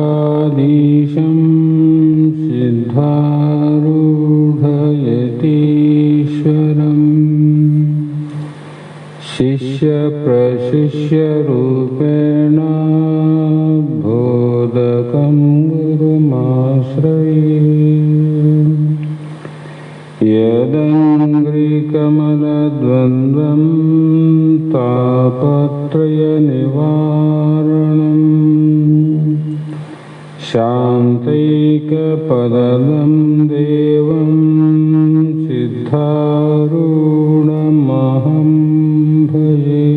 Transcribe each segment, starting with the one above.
चिदम्बरमठाधीशं सिद्धारूढयतीश्वरम् शिष्यप्रशिष्यरूपेण बोधकं गुरुमाश्रये यदङ्घ्रिकमलद्वन्द्वं तापत्रयनिवारणम् शान्तैकपदं देवं सिद्धारूढमहं भजे।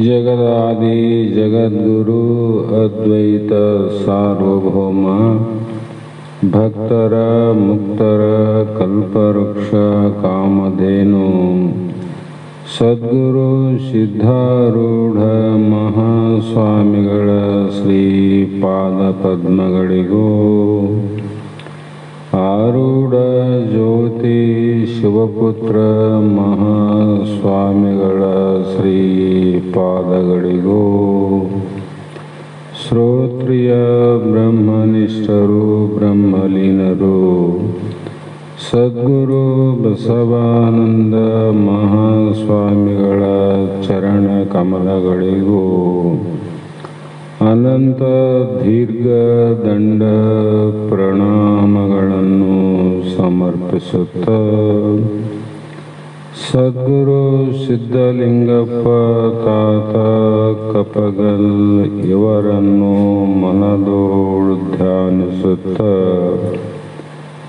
जगदादि जगद्गुरु अद्वैत सार्वभौम भक्ತರ ಮುಕ್ತರ ಕಲ್ಪವೃಕ್ಷ ಕಾಮಧೇನು ಸದ್ಗುರು ಸಿದ್ಧಾರೂಢ ಮಹಾಸ್ವಾಮಿಗಳ ಶ್ರೀಪಾದ ಪದ್ಮಗಳಿಗೂ ಆರೂಢ ಜ್ಯೋತಿ ಶಿವಪುತ್ರ ಮಹಾಸ್ವಾಮಿಗಳ ಶ್ರೀಪಾದಗಳಿಗೂ ಶ್ರೋತ್ರಿಯ ಬ್ರಹ್ಮನಿಷ್ಠರು ಬ್ರಹ್ಮಲೀನರು ಸದ್ಗುರು ಬಸವಾನಂದ ಮಹಾಸ್ವಾಮಿಗಳ ಚರಣ ಕಮಲಗಳಿಗೂ ಅನಂತ ದೀರ್ಘ ದಂಡ ಪ್ರಣಾಮಗಳನ್ನು ಸಮರ್ಪಿಸುತ್ತ ಸದ್ಗುರು ಸಿದ್ಧಲಿಂಗಪ್ಪ ತಾತ ಕಪಗಲ್ ಇವರನ್ನು ಮನದೋಳು ಧ್ಯಾನಿಸುತ್ತ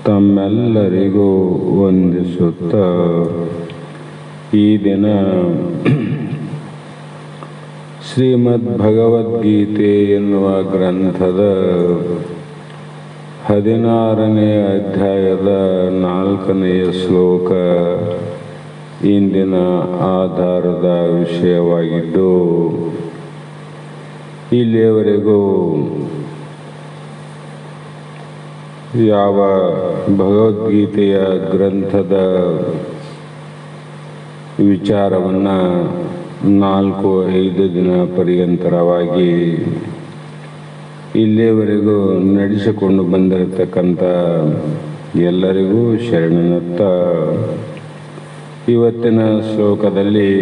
ತಮ್ಮೆಲ್ಲರಿಗೂ ವಂದಿಸುತ್ತ ಈ ದಿನ ಶ್ರೀಮದ್ ಭಗವದ್ಗೀತೆ ಎನ್ನುವ ಗ್ರಂಥದ 16ನೇ ಅಧ್ಯಾಯದ 4ನೆಯ ಶ್ಲೋಕ ಇಂದಿನ ಆಧಾರದ ವಿಷಯವಾಗಿದ್ದು, ಇಲ್ಲಿಯವರೆಗೂ ಯಾವ ಭಗವದ್ಗೀತೆಯ ಗ್ರಂಥದ ವಿಚಾರವನ್ನು 4-5 ದಿನ ಪರ್ಯಂತರವಾಗಿ ಇಲ್ಲಿಯವರೆಗೂ ನಡೆಸಿಕೊಂಡು ಬಂದಿರತಕ್ಕಂಥ ಎಲ್ಲರಿಗೂ ಶರಣನತ್ತ ಇವತ್ತಿನ ಶ್ಲೋಕದಲ್ಲಿ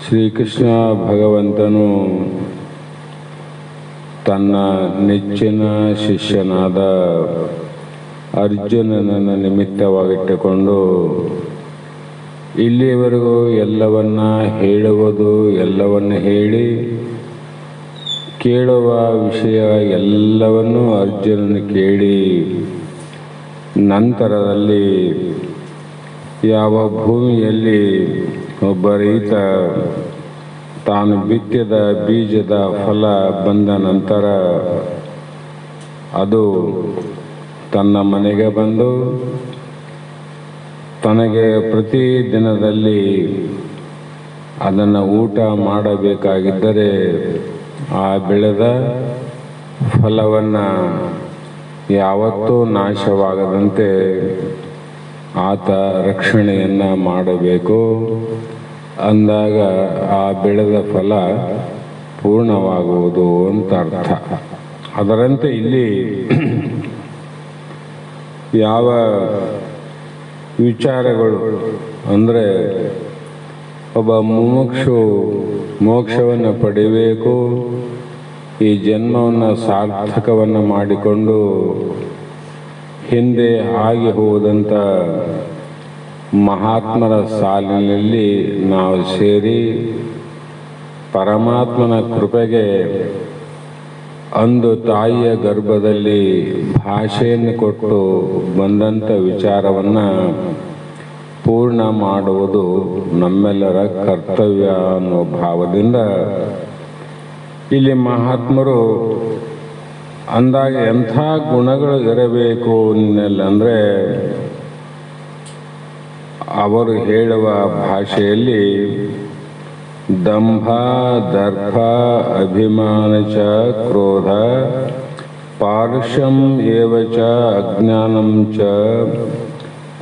ಶ್ರೀಕೃಷ್ಣ ಭಗವಂತನು ತನ್ನ ನೆಚ್ಚಿನ ಶಿಷ್ಯನಾದ ಅರ್ಜುನನನ್ನು ನಿಮಿತ್ತವಾಗಿಟ್ಟುಕೊಂಡು ಇಲ್ಲಿಯವರೆಗೂ ಎಲ್ಲವನ್ನ ಹೇಳುವುದು, ಎಲ್ಲವನ್ನು ಹೇಳಿ ಕೇಳುವ ವಿಷಯ ಎಲ್ಲವನ್ನೂ ಅರ್ಜುನನು ಕೇಳಿ ನಂತರದಲ್ಲಿ ಯಾವ ಭೂಮಿಯಲ್ಲಿ ಒಬ್ಬ ರೈತ ತಾನು ಬಿತ್ತಿದ ಬೀಜದ ಫಲ ಬಂದ ನಂತರ ಅದು ತನ್ನ ಮನೆಗೆ ಬಂದು ತನಗೆ ಪ್ರತಿ ದಿನದಲ್ಲಿ ಅದನ್ನು ಊಟ ಮಾಡಬೇಕಾಗಿದ್ದರೆ ಆ ಬೆಳೆದ ಫಲವನ್ನು ಯಾವತ್ತೂ ನಾಶವಾಗದಂತೆ ಆತ ರಕ್ಷಣೆಯನ್ನು ಮಾಡಬೇಕು. ಅಂದಾಗ ಆ ಬೆಳೆದ ಫಲ ಪೂರ್ಣವಾಗುವುದು ಅಂತ ಅರ್ಥ. ಅದರಂತೆ ಇಲ್ಲಿ ಯಾವ ವಿಚಾರಗಳು ಅಂದರೆ ಒಬ್ಬ ಮುಮುಕ್ಷು ಮೋಕ್ಷವನ್ನು ಪಡೆಯಬೇಕು, ಈ ಜನ್ಮವನ್ನು ಸಾರ್ಥಕವನ್ನು ಮಾಡಿಕೊಂಡು ಹಿಂದೆ ಆಗಿ ಹೋದಂಥ ಮಹಾತ್ಮರ ಸಾಲಿನಲ್ಲಿ ನಾವು ಸೇರಿ ಪರಮಾತ್ಮನ ಕೃಪೆಗೆ ಅಂದು ತಾಯಿಯ ಗರ್ಭದಲ್ಲಿ ಭಾಷೆಯನ್ನು ಕೊಟ್ಟು ಬಂದಂಥ ವಿಚಾರವನ್ನು ಪೂರ್ಣ ಮಾಡುವುದು ನಮ್ಮೆಲ್ಲರ ಕರ್ತವ್ಯ ಅನ್ನೋ ಭಾವದಿಂದ ಇಲ್ಲಿ ಮಹಾತ್ಮರು ಅಂದಾಗ ಎಂಥ ಗುಣಗಳು ಇರಬೇಕು ನಿನ್ನಲ್ಲಿ ಅಂದರೆ ಅವರು ಹೇಳುವ ಭಾಷೆಯಲ್ಲಿ ದಂಭ ದರ್ಭ ಅಭಿಮಾನ ಚ ಕ್ರೋಧ ಪಾರುಷ್ಯಂ ಏವ ಚ ಅಜ್ಞಾನಂ ಚ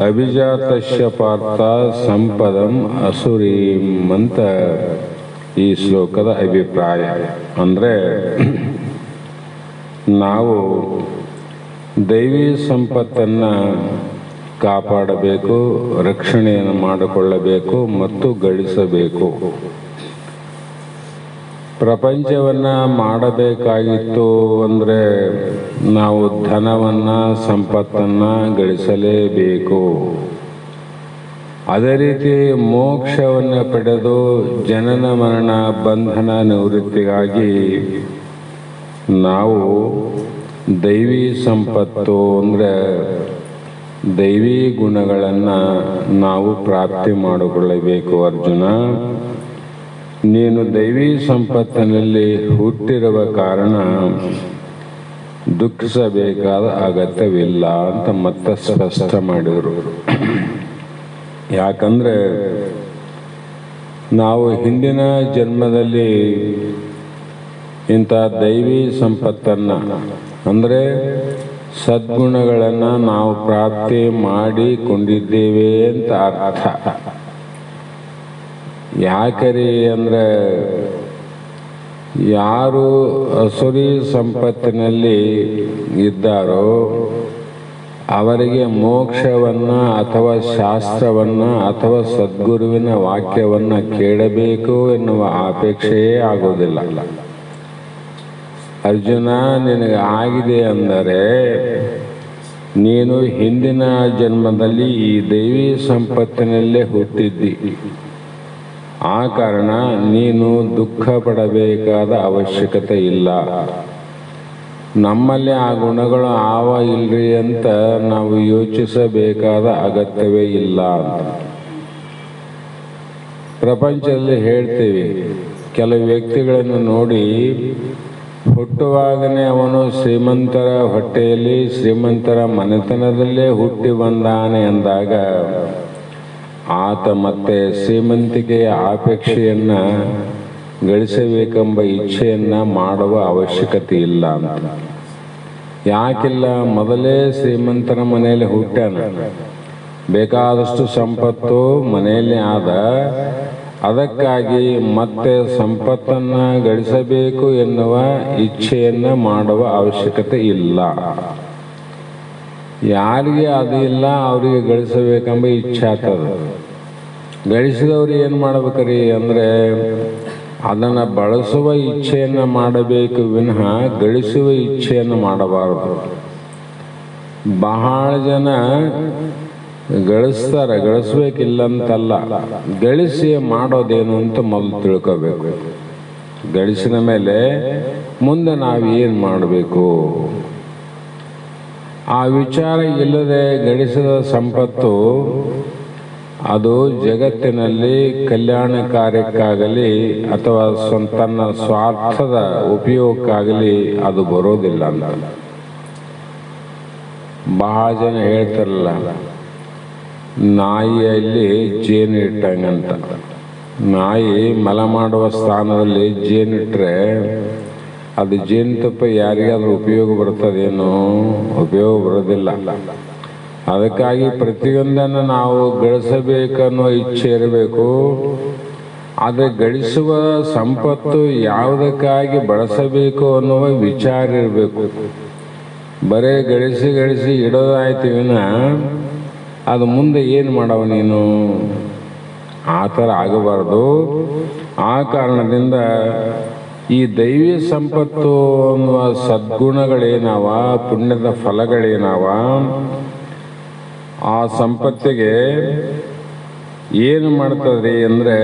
ಅಭಿಜಾತಸ್ಯ ಪಾರ್ಥ ಸಂಪದಂ ಅಸುರೀಂ ಅಂತ ಈ ಶ್ಲೋಕದ ಅಭಿಪ್ರಾಯ. ಅಂದರೆ ನಾವು ದೈವಿ ಸಂಪತ್ತನ್ನು ಕಾಪಾಡಬೇಕು, ರಕ್ಷಣೆಯನ್ನು ಮಾಡಿಕೊಳ್ಳಬೇಕು ಮತ್ತು ಗಳಿಸಬೇಕು. ಪ್ರಪಂಚವನ್ನು ಮಾಡಬೇಕಾಗಿತ್ತು ಅಂದರೆ ನಾವು ಧನವನ್ನು ಸಂಪತ್ತನ್ನು ಗಳಿಸಲೇಬೇಕು. ಅದೇ ರೀತಿ ಮೋಕ್ಷವನ್ನು ಪಡೆದು ಜನನ ಮರಣ ಬಂಧನ ನಿವೃತ್ತಿಗಾಗಿ ನಾವು ದೈವಿ ಸಂಪತ್ತು ಅಂದರೆ ದೈವಿ ಗುಣಗಳನ್ನು ನಾವು ಪ್ರಾಪ್ತಿ ಮಾಡಿಕೊಳ್ಳಬೇಕು. ಅರ್ಜುನ, ನೀನು ದೈವಿ ಸಂಪತ್ತಿನಲ್ಲಿ ಹುಟ್ಟಿರುವ ಕಾರಣ ದುಃಖಿಸಬೇಕಾದ ಅಗತ್ಯವಿಲ್ಲ ಅಂತ ಮತ್ತೆ ಸ್ಪಷ್ಟ ಮಾಡಿದರು. ಯಾಕಂದರೆ ನಾವು ಹಿಂದಿನ ಜನ್ಮದಲ್ಲಿ ಇಂಥ ದೈವಿ ಸಂಪತ್ತನ್ನು ಅಂದರೆ ಸದ್ಗುಣಗಳನ್ನು ನಾವು ಪ್ರಾಪ್ತಿ ಮಾಡಿಕೊಂಡಿದ್ದೇವೆ ಅಂತ ಅರ್ಥ. ಯಾಕರಿ ಅಂದರೆ ಯಾರು ಅಸುರಿ ಸಂಪತ್ತಿನಲ್ಲಿ ಇದ್ದಾರೋ ಅವರಿಗೆ ಮೋಕ್ಷವನ್ನು ಅಥವಾ ಶಾಸ್ತ್ರವನ್ನು ಅಥವಾ ಸದ್ಗುರುವಿನ ವಾಕ್ಯವನ್ನು ಕೇಳಬೇಕು ಎನ್ನುವ ಅಪೇಕ್ಷೆಯೇ ಆಗೋದಿಲ್ಲ. ಅರ್ಜುನ, ನಿನಗೆ ಆಗಿದೆ ಅಂದರೆ ನೀನು ಹಿಂದಿನ ಜನ್ಮದಲ್ಲಿ ಈ ದೈವಿ ಸಂಪತ್ತಿನಲ್ಲೇ ಹುಟ್ಟಿದ್ದಿ. ಆ ಕಾರಣ ನೀನು ದುಃಖ ಪಡಬೇಕಾದ ಅವಶ್ಯಕತೆ ಇಲ್ಲ. ನಮ್ಮಲ್ಲಿ ಆ ಗುಣಗಳು ಆವ ಇಲ್ರಿ ಅಂತ ನಾವು ಯೋಚಿಸಬೇಕಾದ ಅಗತ್ಯವೇ ಇಲ್ಲ. ಪ್ರಪಂಚದಲ್ಲಿ ಹೇಳ್ತೀವಿ, ಕೆಲವು ವ್ಯಕ್ತಿಗಳನ್ನು ನೋಡಿ ಹುಟ್ಟುವಾಗನೇ ಅವನು ಶ್ರೀಮಂತರ ಹೊಟ್ಟೆಯಲ್ಲಿ ಶ್ರೀಮಂತರ ಮನೆತನದಲ್ಲೇ ಹುಟ್ಟಿ ಬಂದಾನೆ ಅಂದಾಗ ಆತ ಮತ್ತೆ ಶ್ರೀಮಂತಿಕೆಯ ಅಪೇಕ್ಷೆಯನ್ನು ಗಳಿಸಬೇಕೆಂಬ ಇಚ್ಛೆಯನ್ನು ಮಾಡುವ ಅವಶ್ಯಕತೆ ಇಲ್ಲ ಅಂತ. ಯಾಕಿಲ್ಲ? ಮೊದಲೇ ಶ್ರೀಮಂತರ ಮನೆಯಲ್ಲಿ ಹುಟ್ಟಾನ, ಬೇಕಾದಷ್ಟು ಸಂಪತ್ತು ಮನೆಯಲ್ಲಿ ಆದ. ಅದಕ್ಕಾಗಿ ಮತ್ತೆ ಸಂಪತ್ತನ್ನು ಗಳಿಸಬೇಕು ಎನ್ನುವ ಇಚ್ಛೆಯನ್ನು ಮಾಡುವ ಅವಶ್ಯಕತೆ ಇಲ್ಲ. ಯಾರಿಗೆ ಅದು ಇಲ್ಲ ಅವರಿಗೆ ಗಳಿಸಬೇಕೆಂಬ ಇಚ್ಛೆ ಆಗ್ತದೆ. ಗಳಿಸಿದವ್ರು ಏನು ಮಾಡ್ಬೇಕ್ರಿ ಅಂದರೆ ಅದನ್ನು ಬಳಸುವ ಇಚ್ಛೆಯನ್ನು ಮಾಡಬೇಕು ವಿನಃ ಗಳಿಸುವ ಇಚ್ಛೆಯನ್ನು ಮಾಡಬಾರದು. ಬಹಳ ಜನ ಗಳಿಸ್ತಾರೆ, ಗಳಿಸ್ಬೇಕಿಲ್ಲಂತಲ್ಲ, ಗಳಿಸಿ ಮಾಡೋದೇನು ಅಂತ ಮೊದಲು ತಿಳ್ಕೋಬೇಕು. ಗಳಿಸಿದ ಮೇಲೆ ಮುಂದೆ ನಾವು ಏನು ಮಾಡಬೇಕು ಆ ವಿಚಾರ ಇಲ್ಲದೆ ಗಳಿಸಿದ ಸಂಪತ್ತು ಅದು ಜಗತ್ತಿನಲ್ಲಿ ಕಲ್ಯಾಣ ಕಾರ್ಯಕ್ಕಾಗಲಿ ಅಥವಾ ತನ್ನ ಸ್ವಾರ್ಥದ ಉಪಯೋಗಕ್ಕಾಗಲಿ ಅದು ಬರೋದಿಲ್ಲ ಅಂತ ಬಹಳ ಜನ ಹೇಳ್ತಾರಲ್ಲ, ನಾಯಿಯಲ್ಲಿ ಜೇನು ಇಟ್ಟಂಗಂತ. ನಾಯಿ ಮಲ ಮಾಡುವ ಸ್ಥಾನದಲ್ಲಿ ಜೇನಿಟ್ರೆ ಅದು ಜೇನುತುಪ್ಪ ಯಾರಿಗಾದ್ರೂ ಉಪಯೋಗ ಬರ್ತದೇನೋ? ಉಪಯೋಗ ಬರೋದಿಲ್ಲ. ಅದಕ್ಕಾಗಿ ಪ್ರತಿಯೊಂದನ್ನು ನಾವು ಗಳಿಸಬೇಕನ್ನೋ ಇಚ್ಛೆ ಇರಬೇಕು. ಆದರೆ ಗಳಿಸುವ ಸಂಪತ್ತು ಯಾವುದಕ್ಕಾಗಿ ಬಳಸಬೇಕು ಅನ್ನುವ ವಿಚಾರ ಇರಬೇಕು. ಬರೇ ಗಳಿಸಿ ಗಳಿಸಿ ಇಡೋದಾಯ್ತು ವಿನ ಅದು ಮುಂದೆ ಏನು ಮಾಡವ ನೀನು? ಆ ಥರ ಆಗಬಾರ್ದು. ಆ ಕಾರಣದಿಂದ ಈ ದೈವಿ ಸಂಪತ್ತು ಅನ್ನುವ ಸದ್ಗುಣಗಳೇನಾವ, ಪುಣ್ಯದ ಫಲಗಳೇನಾವ, ಆ ಸಂಪತ್ತಿಗೆ ಏನು ಮಾಡ್ತದೆ ಅಂದರೆ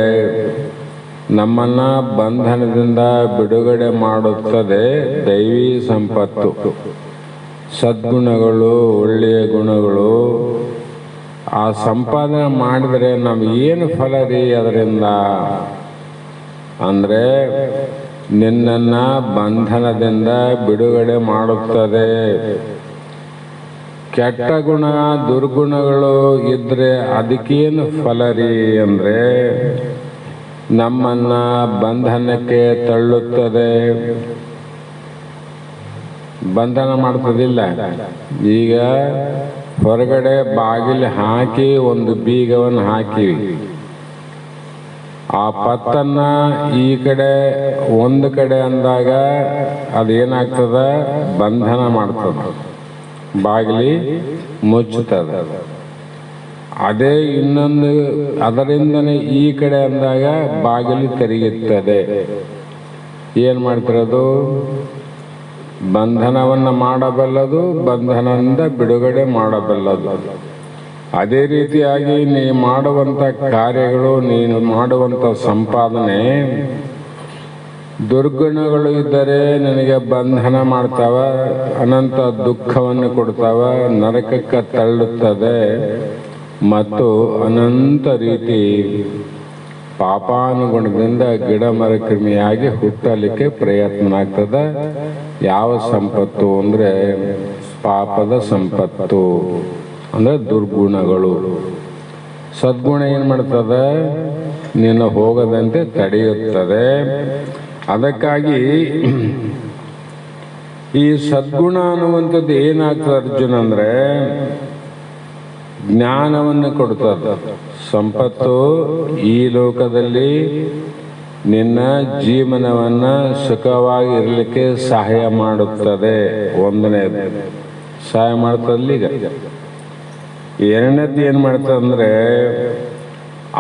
ನಮ್ಮನ್ನ ಬಂಧನದಿಂದ ಬಿಡುಗಡೆ ಮಾಡುತ್ತದೆ ದೈವಿ ಸಂಪತ್ತು. ಸದ್ಗುಣಗಳು, ಒಳ್ಳೆಯ ಗುಣಗಳು ಆ ಸಂಪಾದನೆ ಮಾಡಿದರೆ ನಮಗೇನು ಫಲ ರೀ ಅದರಿಂದ ಅಂದರೆ ನಿನ್ನನ್ನು ಬಂಧನದಿಂದ ಬಿಡುಗಡೆ ಮಾಡುತ್ತದೆ. ಕೆಟ್ಟ ಗುಣ, ದುರ್ಗುಣಗಳು ಇದ್ರೆ ಅದಕ್ಕೇನು ಫಲ ರೀ ಅಂದರೆ ನಮ್ಮನ್ನು ಬಂಧನಕ್ಕೆ ತಳ್ಳುತ್ತದೆ, ಬಂಧನ ಮಾಡ್ತದಿಲ್ಲ. ಈಗ ಹೊರಗಡೆ ಬಾಗಿಲು ಹಾಕಿ ಒಂದು ಬೀಗವನ್ನು ಹಾಕಿವಿ, ಆ ಪತ್ತನ್ನ ಈ ಕಡೆ ಒಂದು ಕಡೆ ಅಂದಾಗ ಅದೇನಾಗ್ತದ? ಬಂಧನ ಮಾಡ್ತದ, ಬಾಗಿಲಿ ಮುಚ್ಚುತ್ತದೆ. ಅದೇ ಇನ್ನೊಂದು ಅದರಿಂದನೇ ಈ ಕಡೆ ಅಂದಾಗ ಬಾಗಿಲು ತೆರೆಯುತ್ತದೆ. ಏನು ಮಾಡ್ತಿರೋದು? ಬಂಧನವನ್ನು ಮಾಡಬಲ್ಲದು, ಬಂಧನದಿಂದ ಬಿಡುಗಡೆ ಮಾಡಬಲ್ಲದು. ಅದೇ ರೀತಿಯಾಗಿ ನೀ ಮಾಡುವಂಥ ಕಾರ್ಯಗಳು, ನೀನು ಮಾಡುವಂಥ ಸಂಪಾದನೆ ದುರ್ಗುಣಗಳು ಇದ್ದರೆ ನಿನಗೆ ಬಂಧನ ಮಾಡ್ತಾವ, ಅನಂತ ದುಃಖವನ್ನು ಕೊಡ್ತಾವ, ನರಕಕ್ಕೆ ತಳ್ಳುತ್ತದೆ ಮತ್ತು ಅನಂತ ರೀತಿ ಪಾಪಾನುಗುಣದಿಂದ ಗಿಡ ಮರ ಕ್ರಿಮಿಯಾಗಿ ಹುಟ್ಟಲಿಕ್ಕೆ ಪ್ರಯತ್ನ ಆಗ್ತದೆ. ಯಾವ ಸಂಪತ್ತು ಅಂದರೆ ಪಾಪದ ಸಂಪತ್ತು, ಅಂದರೆ ದುರ್ಗುಣಗಳು. ಸದ್ಗುಣ ಏನು ಮಾಡ್ತದೆ? ನಿನ್ನ ಹೋಗದಂತೆ ತಡೆಯುತ್ತದೆ. ಅದಕ್ಕಾಗಿ ಈ ಸದ್ಗುಣ ಅನ್ನುವಂಥದ್ದು ಏನಾಗ್ತದೆ ಅರ್ಜುನ ಅಂದರೆ ಜ್ಞಾನವನ್ನು ಕೊಡ್ತದೆ. ಸಂಪತ್ತು ಈ ಲೋಕದಲ್ಲಿ ನಿನ್ನ ಜೀವನವನ್ನು ಸುಖವಾಗಿ ಇರಲಿಕ್ಕೆ ಸಹಾಯ ಮಾಡುತ್ತದೆ. ಒಂದನೇದು ಸಹಾಯ ಮಾಡ್ತದಲ್ಲಿ. ಈಗ ಎರಡನೇದು ಏನು ಮಾಡ್ತದೆ ಅಂದರೆ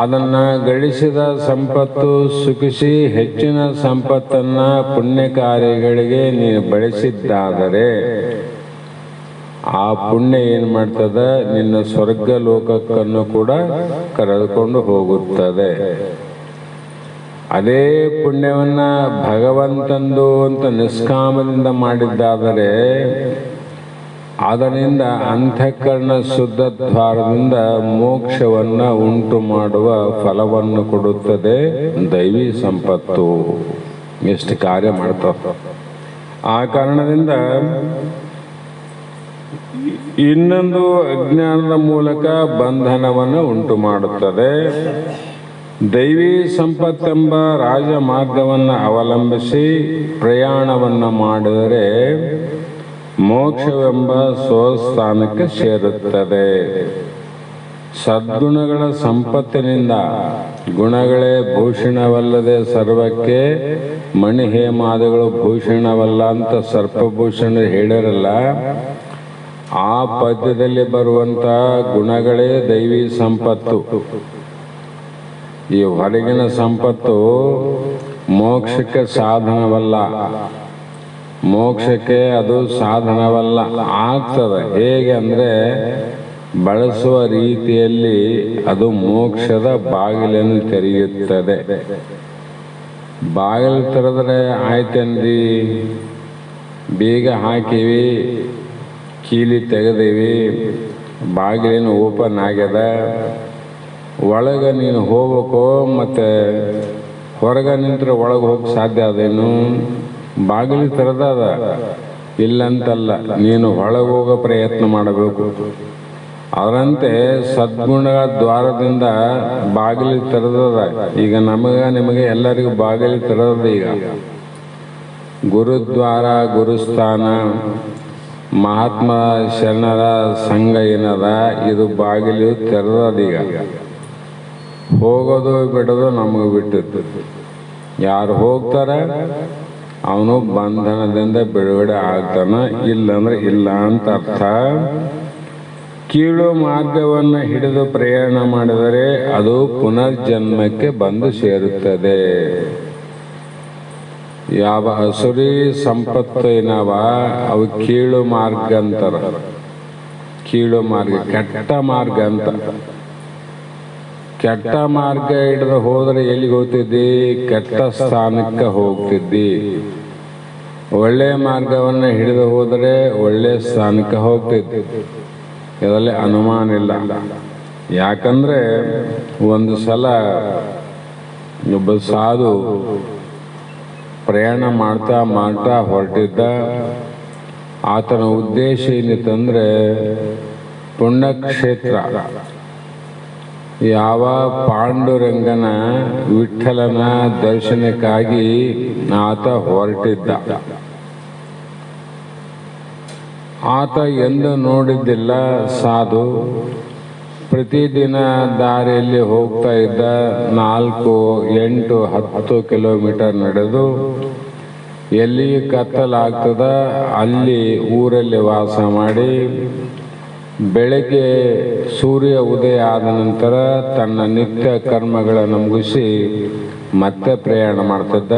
ಅದನ್ನು ಗಳಿಸಿದ ಸಂಪತ್ತು ಸುಖಿಸಿ ಹೆಚ್ಚಿನ ಸಂಪತ್ತನ್ನು ಪುಣ್ಯ ಕಾರ್ಯಗಳಿಗೆ ನೀನು ಬಳಸಿದ್ದಾದರೆ ಆ ಪುಣ್ಯ ಏನು ಮಾಡ್ತದೆ? ನಿನ್ನ ಸ್ವರ್ಗ ಲೋಕಕ್ಕನ್ನು ಕೂಡ ಕರೆದುಕೊಂಡು ಹೋಗುತ್ತದೆ. ಅದೇ ಪುಣ್ಯವನ್ನ ಭಗವಂತಂದು ಅಂತ ನಿಷ್ಕಾಮದಿಂದ ಮಾಡಿದ್ದಾದರೆ ಅದರಿಂದ ಅಂತಃಕರಣ ಶುದ್ಧ ದ್ವಾರದಿಂದ ಮೋಕ್ಷವನ್ನ ಉಂಟು ಮಾಡುವ ಫಲವನ್ನು ಕೊಡುತ್ತದೆ ದೈವಿ ಸಂಪತ್ತು. ಎಷ್ಟು ಕಾರ್ಯ ಮಾಡ್ತಾವ. ಆ ಕಾರಣದಿಂದ ಇನ್ನೊಂದು ಅಜ್ಞಾನದ ಮೂಲಕ ಬಂಧನವನ್ನು ಉಂಟು ಮಾಡುತ್ತದೆ. ದೈವಿ ಸಂಪತ್ತೆಂಬ ರಾಜಮಾರ್ಗವನ್ನು ಅವಲಂಬಿಸಿ ಪ್ರಯಾಣವನ್ನು ಮಾಡಿದರೆ ಮೋಕ್ಷವೆಂಬ ಸ್ವಸ್ಥಾನಕ್ಕೆ ಸೇರುತ್ತದೆ. ಸದ್ಗುಣಗಳ ಸಂಪತ್ತಿನಿಂದ ಗುಣಗಳೇ ಭೂಷಣವಲ್ಲದೆ ಸರ್ವಕ್ಕೆ ಮಣಿಹೇಮಾದಿಗಳು ಭೂಷಣವಲ್ಲ ಅಂತ ಸರ್ಪಭೂಷಣ ಹೇಳಿರಲ್ಲ. ಆ ಪದ್ಯದಲ್ಲಿ ಬರುವಂಥ ಗುಣಗಳೇ ದೈವಿ ಸಂಪತ್ತು. ಈ ಹೊರಗಿನ ಸಂಪತ್ತು ಮೋಕ್ಷಕ್ಕೆ ಸಾಧನವಲ್ಲ, ಮೋಕ್ಷಕ್ಕೆ ಅದು ಸಾಧನವಲ್ಲ. ಆಗ್ತದೆ ಹೇಗೆ ಅಂದರೆ ಬಳಸುವ ರೀತಿಯಲ್ಲಿ ಅದು ಮೋಕ್ಷದ ಬಾಗಿಲನ್ನು ತೆರೆಯುತ್ತದೆ. ಬಾಗಿಲು ತೆರೆದ್ರೆ ಆಯ್ತೇನ್ರಿ, ಬೀಗ ಹಾಕಿವಿ, ಕೀಲಿ ತೆಗೆದೀವಿ, ಬಾಗಿಲೇನು ಓಪನ್ ಆಗ್ಯದ, ಒಳಗೆ ನೀನು ಹೋಗ್ಬೇಕು, ಮತ್ತು ಹೊರಗೆ ನಿಂತರೆ ಒಳಗೆ ಹೋಗಿ ಸಾಧ್ಯ ಅದೇನು? ಬಾಗಿಲು ತೆರೆದದ, ಇಲ್ಲಂತಲ್ಲ, ನೀನು ಒಳಗೆ ಹೋಗೋ ಪ್ರಯತ್ನ ಮಾಡಬೇಕು. ಅದರಂತೆ ಸದ್ಗುಣಗಳ ದ್ವಾರದಿಂದ ಬಾಗಿಲು ತೆರೆದದ. ಈಗ ನಿಮಗೆ ಎಲ್ಲರಿಗೂ ಬಾಗಿಲು ತೆರೆದದ. ಈಗ ಗುರುದ್ವಾರ, ಗುರುಸ್ಥಾನ, ಮಹಾತ್ಮ ಶರಣರ ಸಂಘ ಏನದ, ಇದು ಬಾಗಿಲು ತೆರೆದದೀಗ. ಹೋಗೋದು ಬಿಡೋದು ನಮಗೆ ಬಿಟ್ಟಿದ್ದು. ಯಾರು ಹೋಗ್ತಾರೆ ಅವನು ಬಂಧನದಿಂದ ಬಿಡುಗಡೆ ಆಗ್ತಾನೆ, ಇಲ್ಲಂದ್ರೆ ಇಲ್ಲ ಅಂತ ಅರ್ಥ. ಕೀಳು ಮಾರ್ಗವನ್ನು ಹಿಡಿದು ಪ್ರಯಾಣ ಮಾಡಿದರೆ ಅದು ಪುನರ್ಜನ್ಮಕ್ಕೆ ಬಂದು ಸೇರುತ್ತದೆ. ಯಾವ ಅಸುರಿ ಸಂಪತ್ತು ಏನವ ಅವು ಕೀಳು ಮಾರ್ಗ ಅಂತಾರ. ಕೀಳು ಮಾರ್ಗ, ಕೆಟ್ಟ ಮಾರ್ಗ ಅಂತ. ಕೆಟ್ಟ ಮಾರ್ಗ ಹಿಡಿದು ಹೋದರೆ ಎಲ್ಲಿಗೆ ಹೋಗ್ತಿದ್ದಿ? ಕೆಟ್ಟ ಸ್ಥಾನಕ್ಕೆ ಹೋಗ್ತಿದ್ದಿ. ಒಳ್ಳೆಯ ಮಾರ್ಗವನ್ನು ಹಿಡಿದು ಹೋದರೆ ಒಳ್ಳೆಯ ಸ್ಥಾನಕ್ಕೆ ಹೋಗ್ತಿದ್ದಿ. ಇದರಲ್ಲಿ ಅನುಮಾನ ಇಲ್ಲ. ಯಾಕಂದ್ರೆ ಒಂದು ಸಲ ಒಬ್ಬ ಸಾಧು ಪ್ರಯಾಣ ಮಾಡ್ತಾ ಮಾಡ್ತಾ ಹೊರಟಿದ್ದ. ಆತನ ಉದ್ದೇಶ ಏನಿತ್ತಂದ್ರೆ ಪುಣ್ಯಕ್ಷೇತ್ರ, ಯಾವ ಪಾಂಡುರಂಗನ ವಿಠಲನ ದರ್ಶನಕ್ಕಾಗಿ ಆತ ಹೊರಟಿದ್ದ. ಆತ ಎಂದು ನೋಡಿದ್ದಿಲ್ಲ ಸಾಧು. ಪ್ರತಿದಿನ ದಾರಿಯಲ್ಲಿ ಹೋಗ್ತಾ ಇದ್ದ. 4, 8, 10 ಕಿಲೋಮೀಟರ್ ನಡೆದು ಎಲ್ಲಿ ಕತ್ತಲಾಗ್ತದ ಅಲ್ಲಿ ಊರಲ್ಲಿ ವಾಸ ಮಾಡಿ, ಬೆಳಗ್ಗೆ ಸೂರ್ಯ ಉದಯ ಆದ ನಂತರ ತನ್ನ ನಿತ್ಯ ಕರ್ಮಗಳನ್ನು ಮುಗಿಸಿ ಮತ್ತೆ ಪ್ರಯಾಣ ಮಾಡ್ತಿದ್ದ.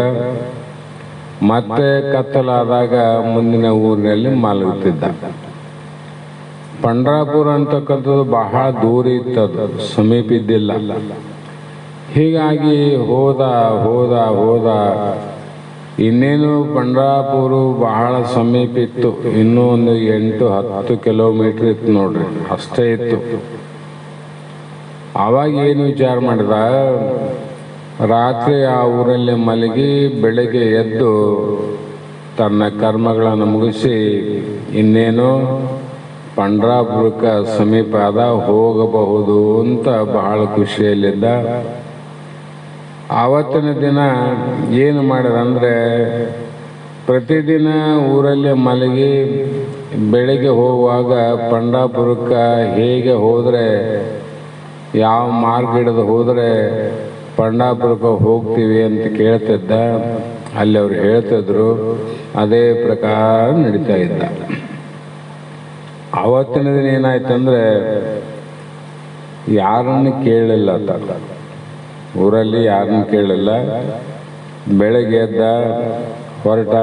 ಮತ್ತೆ ಕತ್ತಲಾದಾಗ ಮುಂದಿನ ಊರಿನಲ್ಲಿ ಮಲಗುತ್ತಿದ್ದ. ಪಂಡ್ರಾಪುರ ಅಂತಕ್ಕಂಥದ್ದು ಬಹಳ ದೂರ ಇತ್ತದು, ಸಮೀಪ ಇದ್ದಿಲ್ಲ. ಹೀಗಾಗಿ ಹೋದ ಹೋದ ಹೋದ ಇನ್ನೇನು ಪಂಡ್ರಾಪುರ ಬಹಳ ಸಮೀಪ ಇತ್ತು. ಇನ್ನೂ ಒಂದು 8-10 ಕಿಲೋಮೀಟರ್ ಇತ್ತು ನೋಡ್ರಿ, ಅಷ್ಟೇ ಇತ್ತು. ಆವಾಗ ಏನು ವಿಚಾರ ಮಾಡಿದ, ರಾತ್ರಿ ಆ ಊರಲ್ಲಿ ಮಲಗಿ ಬೆಳಗ್ಗೆ ಎದ್ದು ತನ್ನ ಕರ್ಮಗಳನ್ನು ಮುಗಿಸಿ ಇನ್ನೇನು ಪಂಡ್ರಾಪುರಕ್ಕೆ ಸಮೀಪ ಆದ, ಹೋಗಬಹುದು ಅಂತ ಬಹಳ ಖುಷಿಯಲ್ಲಿದ್ದ. ಆವತ್ತಿನ ದಿನ ಏನು ಮಾಡಿದಂದ್ರೆ, ಪ್ರತಿದಿನ ಊರಲ್ಲಿ ಮಲಗಿ ಬೆಳಗ್ಗೆ ಹೋಗುವಾಗ ಪಂಡ್ರಾಪುರಕ್ಕೆ ಹೇಗೆ ಹೋದರೆ, ಯಾವ ಮಾರ್ಗ ಹಿಡಿದು ಹೋದರೆ ಪಂಡ್ರಾಪುರಕ್ಕೆ ಹೋಗ್ತೀವಿ ಅಂತ ಕೇಳ್ತಿದ್ದ. ಅಲ್ಲಿ ಅವ್ರು ಹೇಳ್ತಿದ್ರು, ಅದೇ ಪ್ರಕಾರ ನಡೀತಾ ಇದ್ದ. ಆವತ್ತಿನ ದಿನ ಏನಾಯ್ತಂದ್ರೆ, ಯಾರನ್ನು ಕೇಳಲಿಲ್ಲ ಆತ. ಊರಲ್ಲಿ ಯಾರನ್ನು ಕೇಳಲಿಲ್ಲ. ಬೆಳಗ್ಗೆ ಎದ್ದ, ಹೊರಟ.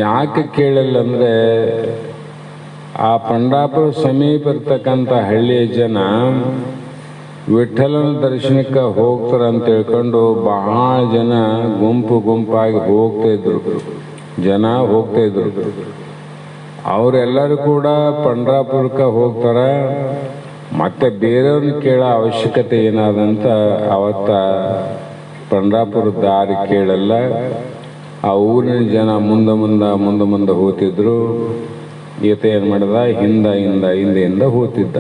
ಯಾಕೆ ಕೇಳಲಿಲ್ಲ ಅಂದರೆ, ಆ ಪಂಡ್ರಾಪುರ ಸಮೀಪ ಇರ್ತಕ್ಕಂಥ ಹಳ್ಳಿಯ ಜನ ವಿಠಲನ ದರ್ಶನಕ್ಕೆ ಹೋಗ್ತಾರೆ ಅಂತ ತಿಳ್ಕೊಂಡು ಬಹಳ ಜನ ಗುಂಪು ಗುಂಪಾಗಿ ಹೋಗ್ತಾಯಿದ್ರು. ಜನ ಹೋಗ್ತಾಯಿದ್ರು. ಅವರೆಲ್ಲರೂ ಕೂಡ ಪಂಡ್ರಾಪುರಕ್ಕೆ ಹೋಗ್ತಾರೆ. ಮತ್ತೆ ಬೇರೆಯವ್ರನ್ನ ಕೇಳೋ ಅವಶ್ಯಕತೆ ಏನಾದಂತ ಅವತ್ತ ಪಂಡ್ರಾಪುರ ದಾರಿ ಕೇಳಲ್ಲ. ಆ ಊರಿನ ಜನ ಮುಂದೆ ಹೋಗ್ತಿದ್ರು. ಈತ ಏನು ಮಾಡಿದ, ಹಿಂದೆಯಿಂದ ಹೋಗ್ತಿದ್ದ.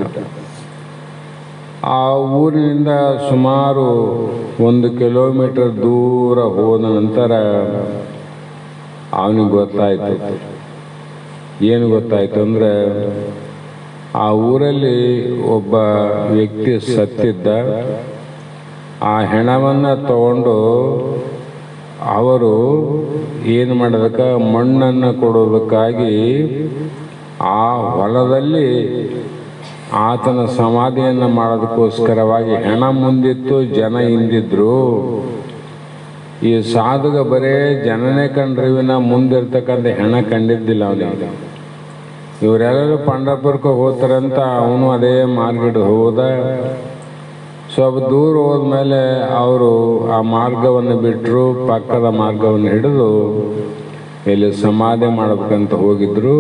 ಆ ಊರಿನಿಂದ ಸುಮಾರು 1 ಕಿಲೋಮೀಟರ್ ದೂರ ಹೋದ ನಂತರ ಅವನಿಗೆ ಗೊತ್ತಾಯ್ತು. ಏನು ಗೊತ್ತಾಯ್ತು ಅಂದರೆ, ಆ ಊರಲ್ಲಿ ಒಬ್ಬ ವ್ಯಕ್ತಿ ಸತ್ತಿದ್ದ. ಆ ಹೆಣವನ್ನು ತಗೊಂಡು ಅವರು ಏನು ಮಾಡೋದಕ್ಕೆ, ಮಣ್ಣನ್ನು ಕೊಡೋದಕ್ಕಾಗಿ ಆ ಹೊಲದಲ್ಲಿ ಆತನ ಸಮಾಧಿಯನ್ನು ಮಾಡೋದಕ್ಕೋಸ್ಕರವಾಗಿ ಹೆಣ ಮುಂದಿತ್ತು, ಜನ ಹಿಂದಿದ್ರು. ಈ ಸಾಧುಗ ಬರೇ ಜನನೇ ಕಂಡ್ರಿವಿನ ಮುಂದಿರ್ತಕ್ಕಂಥ ಹೆಣ ಕಂಡಿದ್ದಿಲ್ಲ ಅವನಿಗೆ. ಇವರೆಲ್ಲರೂ ಪಂಡ್ರಾಪುರಕ್ಕೆ ಹೋಗ್ತಾರಂತ ಅವನು ಅದೇ ಮಾರ್ಗ ಹೋದ. ಸ್ವಲ್ಪ ದೂರ ಹೋದ್ಮೇಲೆ ಅವರು ಆ ಮಾರ್ಗವನ್ನು ಬಿಟ್ಟರು, ಪಕ್ಕದ ಮಾರ್ಗವನ್ನು ಹಿಡಿದು ಇಲ್ಲಿ ಸಮಾಧಿ ಮಾಡಬೇಕಂತ ಹೋಗಿದ್ರು.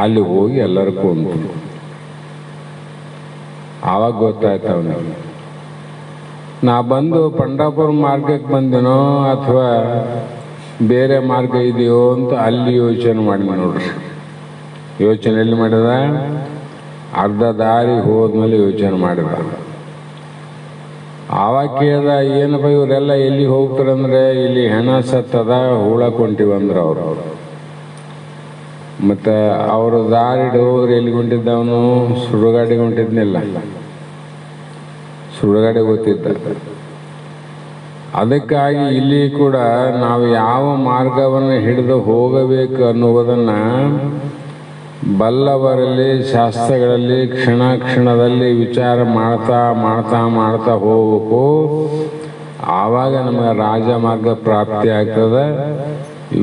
ಅಲ್ಲಿ ಹೋಗಿ ಎಲ್ಲರೂ ಕೊಂಡ್ರು. ಆವಾಗ ಗೊತ್ತಾಯ್ತು ಅವನಿಗೆ. ನಾ ಬಂದು ಪಂಡರಾಪುರ ಮಾರ್ಗಕ್ಕೆ ಬಂದಿನೋ ಅಥವಾ ಬೇರೆ ಮಾರ್ಗ ಇದೆಯೋ ಅಂತ ಅಲ್ಲಿ ಯೋಚನೆ ಮಾಡಿ ನೋಡ್ರಿ. ಯೋಚನೆ ಎಲ್ಲಿ ಮಾಡಿದ? ಅರ್ಧ ದಾರಿ ಹೋದ್ಮೇಲೆ ಯೋಚನೆ ಮಾಡಿದ. ಆವಾಗ ಕೇಳ್ದ, ಏನಪ್ಪ ಇವರೆಲ್ಲ ಎಲ್ಲಿ ಹೋಗ್ತಾರಂದ್ರೆ ಇಲ್ಲಿ ಹೆಣ ಸತ್ತದ ಹೂಳಕೊಂಟಿವಂದ್ರೆ ಅವರು. ಮತ್ತು ಅವರು ದಾರಿ ಹೋದ್ರೆ ಎಲ್ಲಿ ಹೊಂಟಿದ್ದವನು? ಸುಡುಗಾಡಿಗೆ ಹೊಂಟಿದ್ನಿಲ್ಲ, ಸುಡುಗಾಡಿ ಗೊತ್ತಿದ್ದ. ಅದಕ್ಕಾಗಿ ಇಲ್ಲಿ ಕೂಡ ನಾವು ಯಾವ ಮಾರ್ಗವನ್ನು ಹಿಡಿದು ಹೋಗಬೇಕು ಅನ್ನುವುದನ್ನು ಬಲ್ಲವರಲ್ಲಿ ಶಾಸ್ತ್ರಗಳಲ್ಲಿ ಕ್ಷಣ ಕ್ಷಣದಲ್ಲಿ ವಿಚಾರ ಮಾಡ್ತಾ ಮಾಡ್ತಾ ಮಾಡ್ತಾ ಹೋಗಬೇಕು. ಆವಾಗ ನಮಗೆ ರಾಜಮಾರ್ಗ ಪ್ರಾಪ್ತಿ ಆಗ್ತದೆ,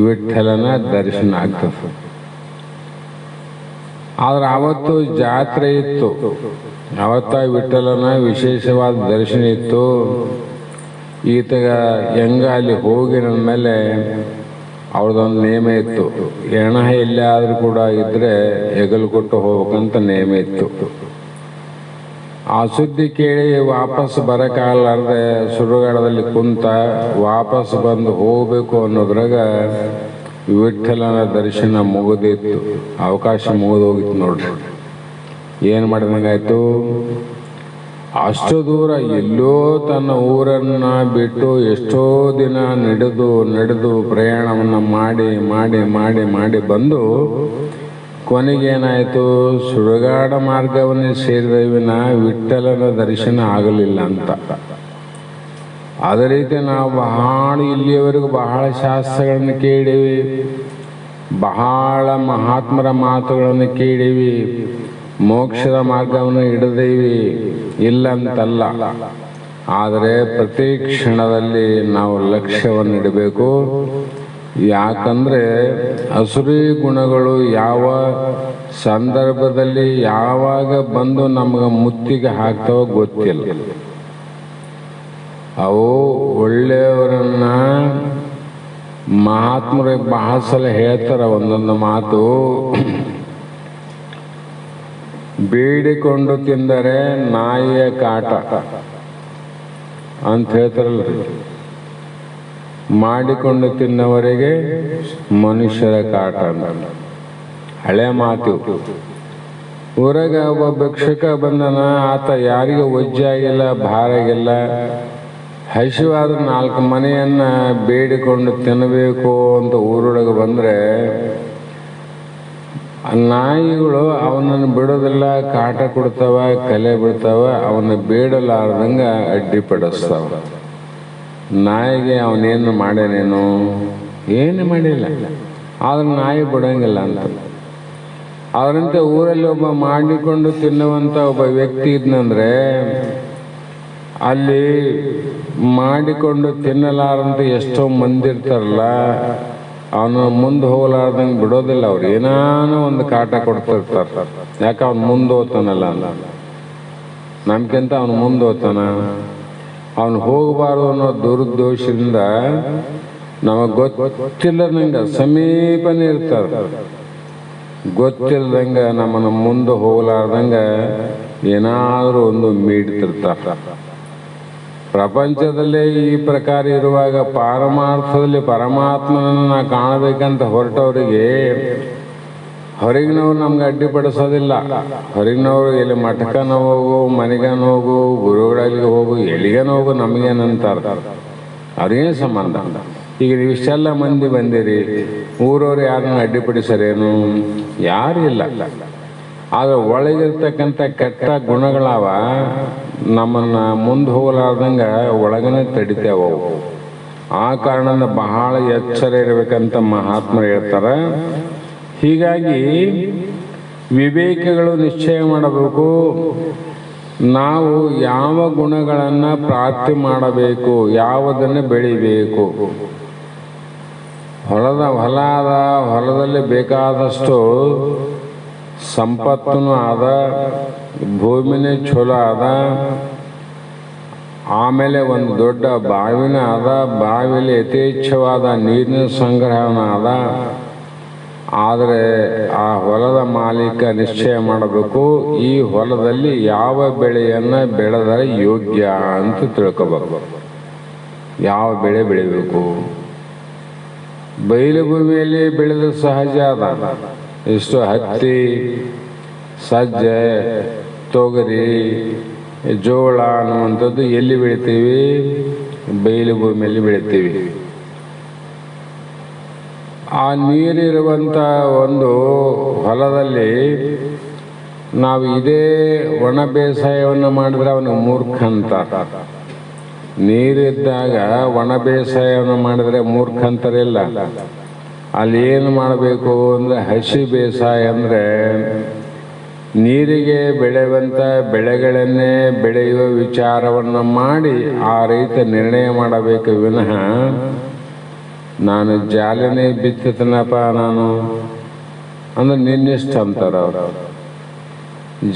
ವಿಠ್ಠಲನ ದರ್ಶನ ಆಗ್ತದೆ. ಆದ್ರೆ ಅವತ್ತು ಜಾತ್ರೆ ಇತ್ತು, ಅವತ್ತ ವಿಠ್ಠಲನ ವಿಶೇಷವಾದ ದರ್ಶನ ಇತ್ತು. ಈತಗ ಹೆಂಗ ಅಲ್ಲಿ ಹೋಗಿ ನನ್ನ ಮೇಲೆ ಅವ್ರದ್ದೊಂದು ನೇಮ ಇತ್ತು, ಹೆಣ ಎಲ್ಲಾದರೂ ಕೂಡ ಇದ್ರೆ ಹೆಗಲು ಕೊಟ್ಟು ಹೋಗ್ಬೇಕಂತ ನೇಮ ಇತ್ತು. ಆ ಸುದ್ದಿ ಕೇಳಿ ವಾಪಸ್ ಬರೋಕ್ಕಾಗಲಾರ್ದೆ ಸುಡುಗಾಡದಲ್ಲಿ ಕುಂತ ವಾಪಸ್ ಬಂದು ಹೋಗಬೇಕು ಅನ್ನೋದ್ರಾಗ ವಿಠ್ಠಲನ ದರ್ಶನ ಮುಗಿದಿತ್ತು, ಅವಕಾಶ ಮುಗಿದೋಗಿತ್ತು ನೋಡ್ರಿ. ಏನು ಮಾಡಿದಂಗಾಯ್ತು? ಅಷ್ಟು ದೂರ ಎಲ್ಲೋ ತನ್ನ ಊರನ್ನು ಬಿಟ್ಟು ಎಷ್ಟೋ ದಿನ ನಡೆದು ಪ್ರಯಾಣವನ್ನು ಮಾಡಿ ಮಾಡಿ ಮಾಡಿ ಮಾಡಿ ಬಂದು ಕೊನೆಗೇನಾಯಿತು? ಸುಡುಗಾಡ ಮಾರ್ಗವನ್ನು ಸೇರಿದವಿನ ವಿಠ್ಠಲನ ದರ್ಶನ ಆಗಲಿಲ್ಲ ಅಂತ. ಅದೇ ರೀತಿ ನಾವು ಬಹಳ ಇಲ್ಲಿಯವರೆಗೂ ಬಹಳ ಶಾಸ್ತ್ರಗಳನ್ನು ಕೇಳಿವಿ, ಬಹಳ ಮಹಾತ್ಮರ ಮಾತುಗಳನ್ನು ಕೇಳಿವಿ, ಮೋಕ್ಷದ ಮಾರ್ಗವನ್ನು ಹಿಡಿದೇವಿ, ಇಲ್ಲಂತಲ್ಲ. ಆದರೆ ಪ್ರತಿ ಕ್ಷಣದಲ್ಲಿ ನಾವು ಲಕ್ಷ್ಯವನ್ನು ಇಡಬೇಕು. ಯಾಕಂದರೆ ಅಸುರಿ ಗುಣಗಳು ಯಾವ ಸಂದರ್ಭದಲ್ಲಿ ಯಾವಾಗ ಬಂದು ನಮಗೆ ಮುತ್ತಿಗೆ ಹಾಕ್ತಾವೋ ಗೊತ್ತಿಲ್ಲ. ಅವು ಒಳ್ಳೆಯವರನ್ನ ಮಹಾತ್ಮರಿಗೆ ಬಹಳ ಸಲ ಹೇಳ್ತಾರೆ ಒಂದೊಂದು ಮಾತು. ಬೇಡಿಕೊಂಡು ತಿಂದರೆ ನಾಯಿಯ ಕಾಟ ಅಂತ ಹೇಳ್ತಾರಲ್ರಿ, ಮಾಡಿಕೊಂಡು ತಿನ್ನವರಿಗೆ ಮನುಷ್ಯರ ಕಾಟ ಅಂತ ಹಳೆ ಮಾತು. ಊರಾಗ ಒಬ್ಬ ಭಿಕ್ಷುಕ ಬಂದನ, ಆತ ಯಾರಿಗೂ ಒಜ್ಜಾಗಿಲ್ಲ, ಭಾರಾಗಿಲ್ಲ. ಹಸಿವಾದ 4 ಮನೆಯನ್ನ ಬೇಡಿಕೊಂಡು ತಿನ್ನಬೇಕು ಅಂತ ಊರೊಳಗೆ ಬಂದರೆ ನಾಯಿಗಳು ಅವನನ್ನು ಬಿಡೋದಿಲ್ಲ, ಕಾಟ ಕೊಡ್ತಾವ, ಕಲೆ ಬಿಡ್ತಾವ, ಅವನ್ನ ಬೇಡಲಾರ್ದಂಗೆ ಅಡ್ಡಿಪಡಿಸ್ತಾವ. ನಾಯಿಗೆ ಅವನೇನು ಮಾಡ್ಯಾನೇನು? ಏನು ಮಾಡಿಲ್ಲ, ಆದ್ರೆ ನಾಯಿ ಬಿಡೋಂಗಿಲ್ಲ ಅಂತ. ಅದರಂತೆ ಊರಲ್ಲಿ ಒಬ್ಬ ಮಾಡಿಕೊಂಡು ತಿನ್ನುವಂಥ ಒಬ್ಬ ವ್ಯಕ್ತಿ ಇದ್ನಂದ್ರೆ ಅಲ್ಲಿ ಮಾಡಿಕೊಂಡು ತಿನ್ನಲಾರಂತ ಎಷ್ಟೋ ಮಂದಿ ಇರ್ತಾರಲ್ಲ, ಅವನು ಮುಂದೆ ಹೋಗಲಾರ್ದಂಗೆ ಬಿಡೋದಿಲ್ಲ. ಅವ್ರು ಏನಾನೋ ಒಂದು ಕಾಟ ಕೊಡ್ತಿರ್ತಾರೆ. ಯಾಕೆ? ಅವ್ನು ಮುಂದೆ ಹೋಗ್ತಾನಲ್ಲ, ನಮ್ಗಿಂತ ಅವನು ಮುಂದೆ ಹೋಗ್ತಾನ. ಅವನು ಹೋಗಬಾರ್ದು ಅನ್ನೋ ದುರುದ್ದೇಶದಿಂದ ನಮಗೆ ಗೊತ್ತಿಲ್ಲದಂಗೆ ಸಮೀಪನೇ ಇರ್ತಾರೆ. ಗೊತ್ತಿಲ್ಲದಂಗೆ ನಮ್ಮನ್ನು ಮುಂದೆ ಹೋಗಲಾರ್ದಂಗೆ ಏನಾದರೂ ಒಂದು ಮೀಡ್ತಿರ್ತಾರೆ. ಪ್ರಪಂಚದಲ್ಲೇ ಈ ಪ್ರಕಾರ ಇರುವಾಗ ಪಾರಮಾರ್ಥದಲ್ಲಿ ಪರಮಾತ್ಮನನ್ನು ಕಾಣಬೇಕಂತ ಹೊರಟವರಿಗೆ ಹೊರಗಿನವ್ರು ನಮ್ಗೆ ಅಡ್ಡಿಪಡಿಸೋದಿಲ್ಲ. ಹೊರಗಿನವರು ಎಲ್ಲಿ ಮಠಕನ ಹೋಗು, ಮನೆಗನ ಹೋಗು, ಗುರುಗಳಿಗೆ ಹೋಗು, ಎಲ್ಲಿಗನ ಹೋಗು, ನಮಗೇನಂತಾರೆ, ಅವ್ರಿಗೇನು ಸಂಬಂಧ? ಈಗ ನೀವು ಇಷ್ಟೆಲ್ಲ ಮಂದಿ ಬಂದಿರಿ, ಊರವ್ರು ಯಾರನ್ನ ಅಡ್ಡಿಪಡಿಸರೇನು? ಯಾರು ಇಲ್ಲ. ಆದರೆ ಒಳಗಿರ್ತಕ್ಕಂಥ ಕೆಟ್ಟ ಗುಣಗಳವ ನಮ್ಮನ್ನು ಮುಂದೆ ಹೋಗಲಾರ್ದಂಗೆ ಒಳಗನೆ ತಡಿತೇವೆ. ಆ ಕಾರಣದಿಂದ ಬಹಳ ಎಚ್ಚರ ಇರಬೇಕಂತ ಮಹಾತ್ಮರು ಹೇಳ್ತಾರೆ. ಹೀಗಾಗಿ ವಿವೇಕಿಗಳು ನಿಶ್ಚಯ ಮಾಡಬೇಕು, ನಾವು ಯಾವ ಗುಣಗಳನ್ನು ಪ್ರಾಪ್ತಿ ಮಾಡಬೇಕು, ಯಾವುದನ್ನು ಬೆಳಿಬೇಕು. ಹೊಲದಲ್ಲಿ ಬೇಕಾದಷ್ಟು ಸಂಪತ್ತೂ ಆದ, ಭೂಮಿನೇ ಚಲೋ ಆದ, ಆಮೇಲೆ ಒಂದು ದೊಡ್ಡ ಬಾವಿನ ಆದ, ಬಾವಿಲಿ ಯಥೇಚ್ಛವಾದ ನೀರಿನ ಸಂಗ್ರಹಣ ಆದ. ಆದರೆ ಆ ಹೊಲದ ಮಾಲೀಕ ನಿಶ್ಚಯ ಮಾಡಬೇಕು, ಈ ಹೊಲದಲ್ಲಿ ಯಾವ ಬೆಳೆಯನ್ನು ಬೆಳೆದರೆ ಯೋಗ್ಯ ಅಂತ ತಿಳ್ಕೋಬೇಕು. ಯಾವ ಬೆಳೆ ಬೆಳಿಬೇಕು. ಬಯಲು ಭೂಮಿಯಲ್ಲಿ ಬೆಳೆದ ಸಹಜ ಅದ. ಇಷ್ಟು ಹತ್ತಿ, ಸಜ್ಜೆ, ತೊಗರಿ, ಜೋಳ ಅನ್ನುವಂಥದ್ದು ಎಲ್ಲಿ ಬೆಳಿತೀವಿ? ಬಯಲು ಭೂಮಿಯಲ್ಲಿ ಬೆಳಿತೀವಿ. ಆ ನೀರಿರುವಂಥ ಒಂದು ಹೊಲದಲ್ಲಿ ನಾವು ಇದೇ ಒಣ ಬೇಸಾಯವನ್ನು ಮಾಡಿದ್ರೆ ಅವನಿಗೆ ಮೂರ್ಖ ಅಂತ. ನೀರಿದ್ದಾಗ ಒಣ ಬೇಸಾಯವನ್ನು ಮಾಡಿದ್ರೆ ಮೂರ್ಖ ಅಂತಾರಿಲ್ಲ. ಅಲ್ಲಿ ಏನು ಮಾಡಬೇಕು ಅಂದರೆ ಹಸಿ ಬೇಸಾಯ ಅಂದರೆ ನೀರಿಗೆ ಬೆಳೆಯುವಂಥ ಬೆಳೆಗಳನ್ನೇ ಬೆಳೆಯುವ ವಿಚಾರವನ್ನು ಮಾಡಿ ಆ ರೈತ ನಿರ್ಣಯ ಮಾಡಬೇಕು ವಿನಃ ನಾನು ಜಾಲನೆ ಬಿತ್ತತನಪ್ಪ ನಾನು ಅಂದ್ರೆ ನಿನ್ನಿಷ್ಟ ಅಂತಾರೆ ಅವರು.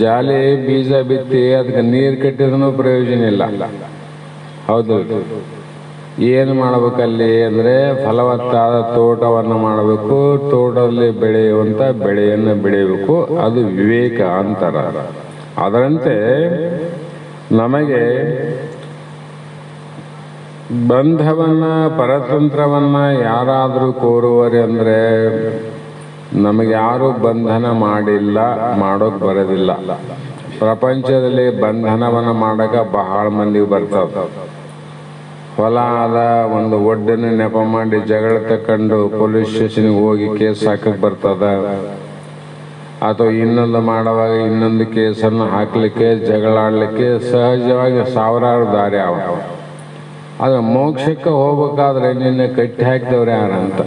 ಜಾಲಿ ಬೀಜ ಬಿತ್ತಿ ಅದಕ್ಕೆ ನೀರು ಕಟ್ಟಿದ್ರೂ ಪ್ರಯೋಜನ ಇಲ್ಲ. ಹೌದು. ಏನು ಮಾಡಬೇಕಲ್ಲಿ ಅಂದರೆ ಫಲವತ್ತಾದ ತೋಟವನ್ನು ಮಾಡಬೇಕು, ತೋಟದಲ್ಲಿ ಬೆಳೆಯುವಂಥ ಬೆಳೆಯನ್ನು ಬೆಳೆಯಬೇಕು. ಅದು ವಿವೇಕ ಅಂತಾರ. ಅದರಂತೆ ನಮಗೆ ಬಂಧವನ್ನ ಪರತಂತ್ರವನ್ನ ಯಾರಾದರೂ ಕೋರುವರೆ ಅಂದರೆ ನಮಗೆ ಯಾರು ಬಂಧನ ಮಾಡಿಲ್ಲ, ಮಾಡೋಕೆ ಬರೋದಿಲ್ಲ. ಪ್ರಪಂಚದಲ್ಲಿ ಬಂಧನವನ್ನು ಮಾಡಕ್ಕೆ ಬಹಳ ಮಂದಿಗೆ ಬರ್ತದೆ. ಹೊಲ ಆದ ಒಂದು ಒಡ್ಡನ್ನು ನೆಪ ಮಾಡಿ ಜಗಳ ತಕೊಂಡು ಪೊಲೀಸ್ ಸ್ಟೇಷನ್ಗೆ ಹೋಗಿ ಕೇಸ್ ಹಾಕಕ್ಕೆ ಬರ್ತದ. ಅಥವಾ ಇನ್ನೊಂದು ಮಾಡುವಾಗ ಇನ್ನೊಂದು ಕೇಸನ್ನು ಹಾಕಲಿಕ್ಕೆ, ಜಗಳ ಆಡಲಿಕ್ಕೆ ಸಹಜವಾಗಿ ಸಾವಿರಾರು ದಾರಿ ಅವ. ಆದ್ರೆ ಮೋಕ್ಷಕ್ಕೆ ಹೋಗ್ಬೇಕಾದ್ರೆ ನಿನ್ನೆ ಕಟ್ಟಿ ಹಾಕಿದವ್ರು ಯಾರಂತ,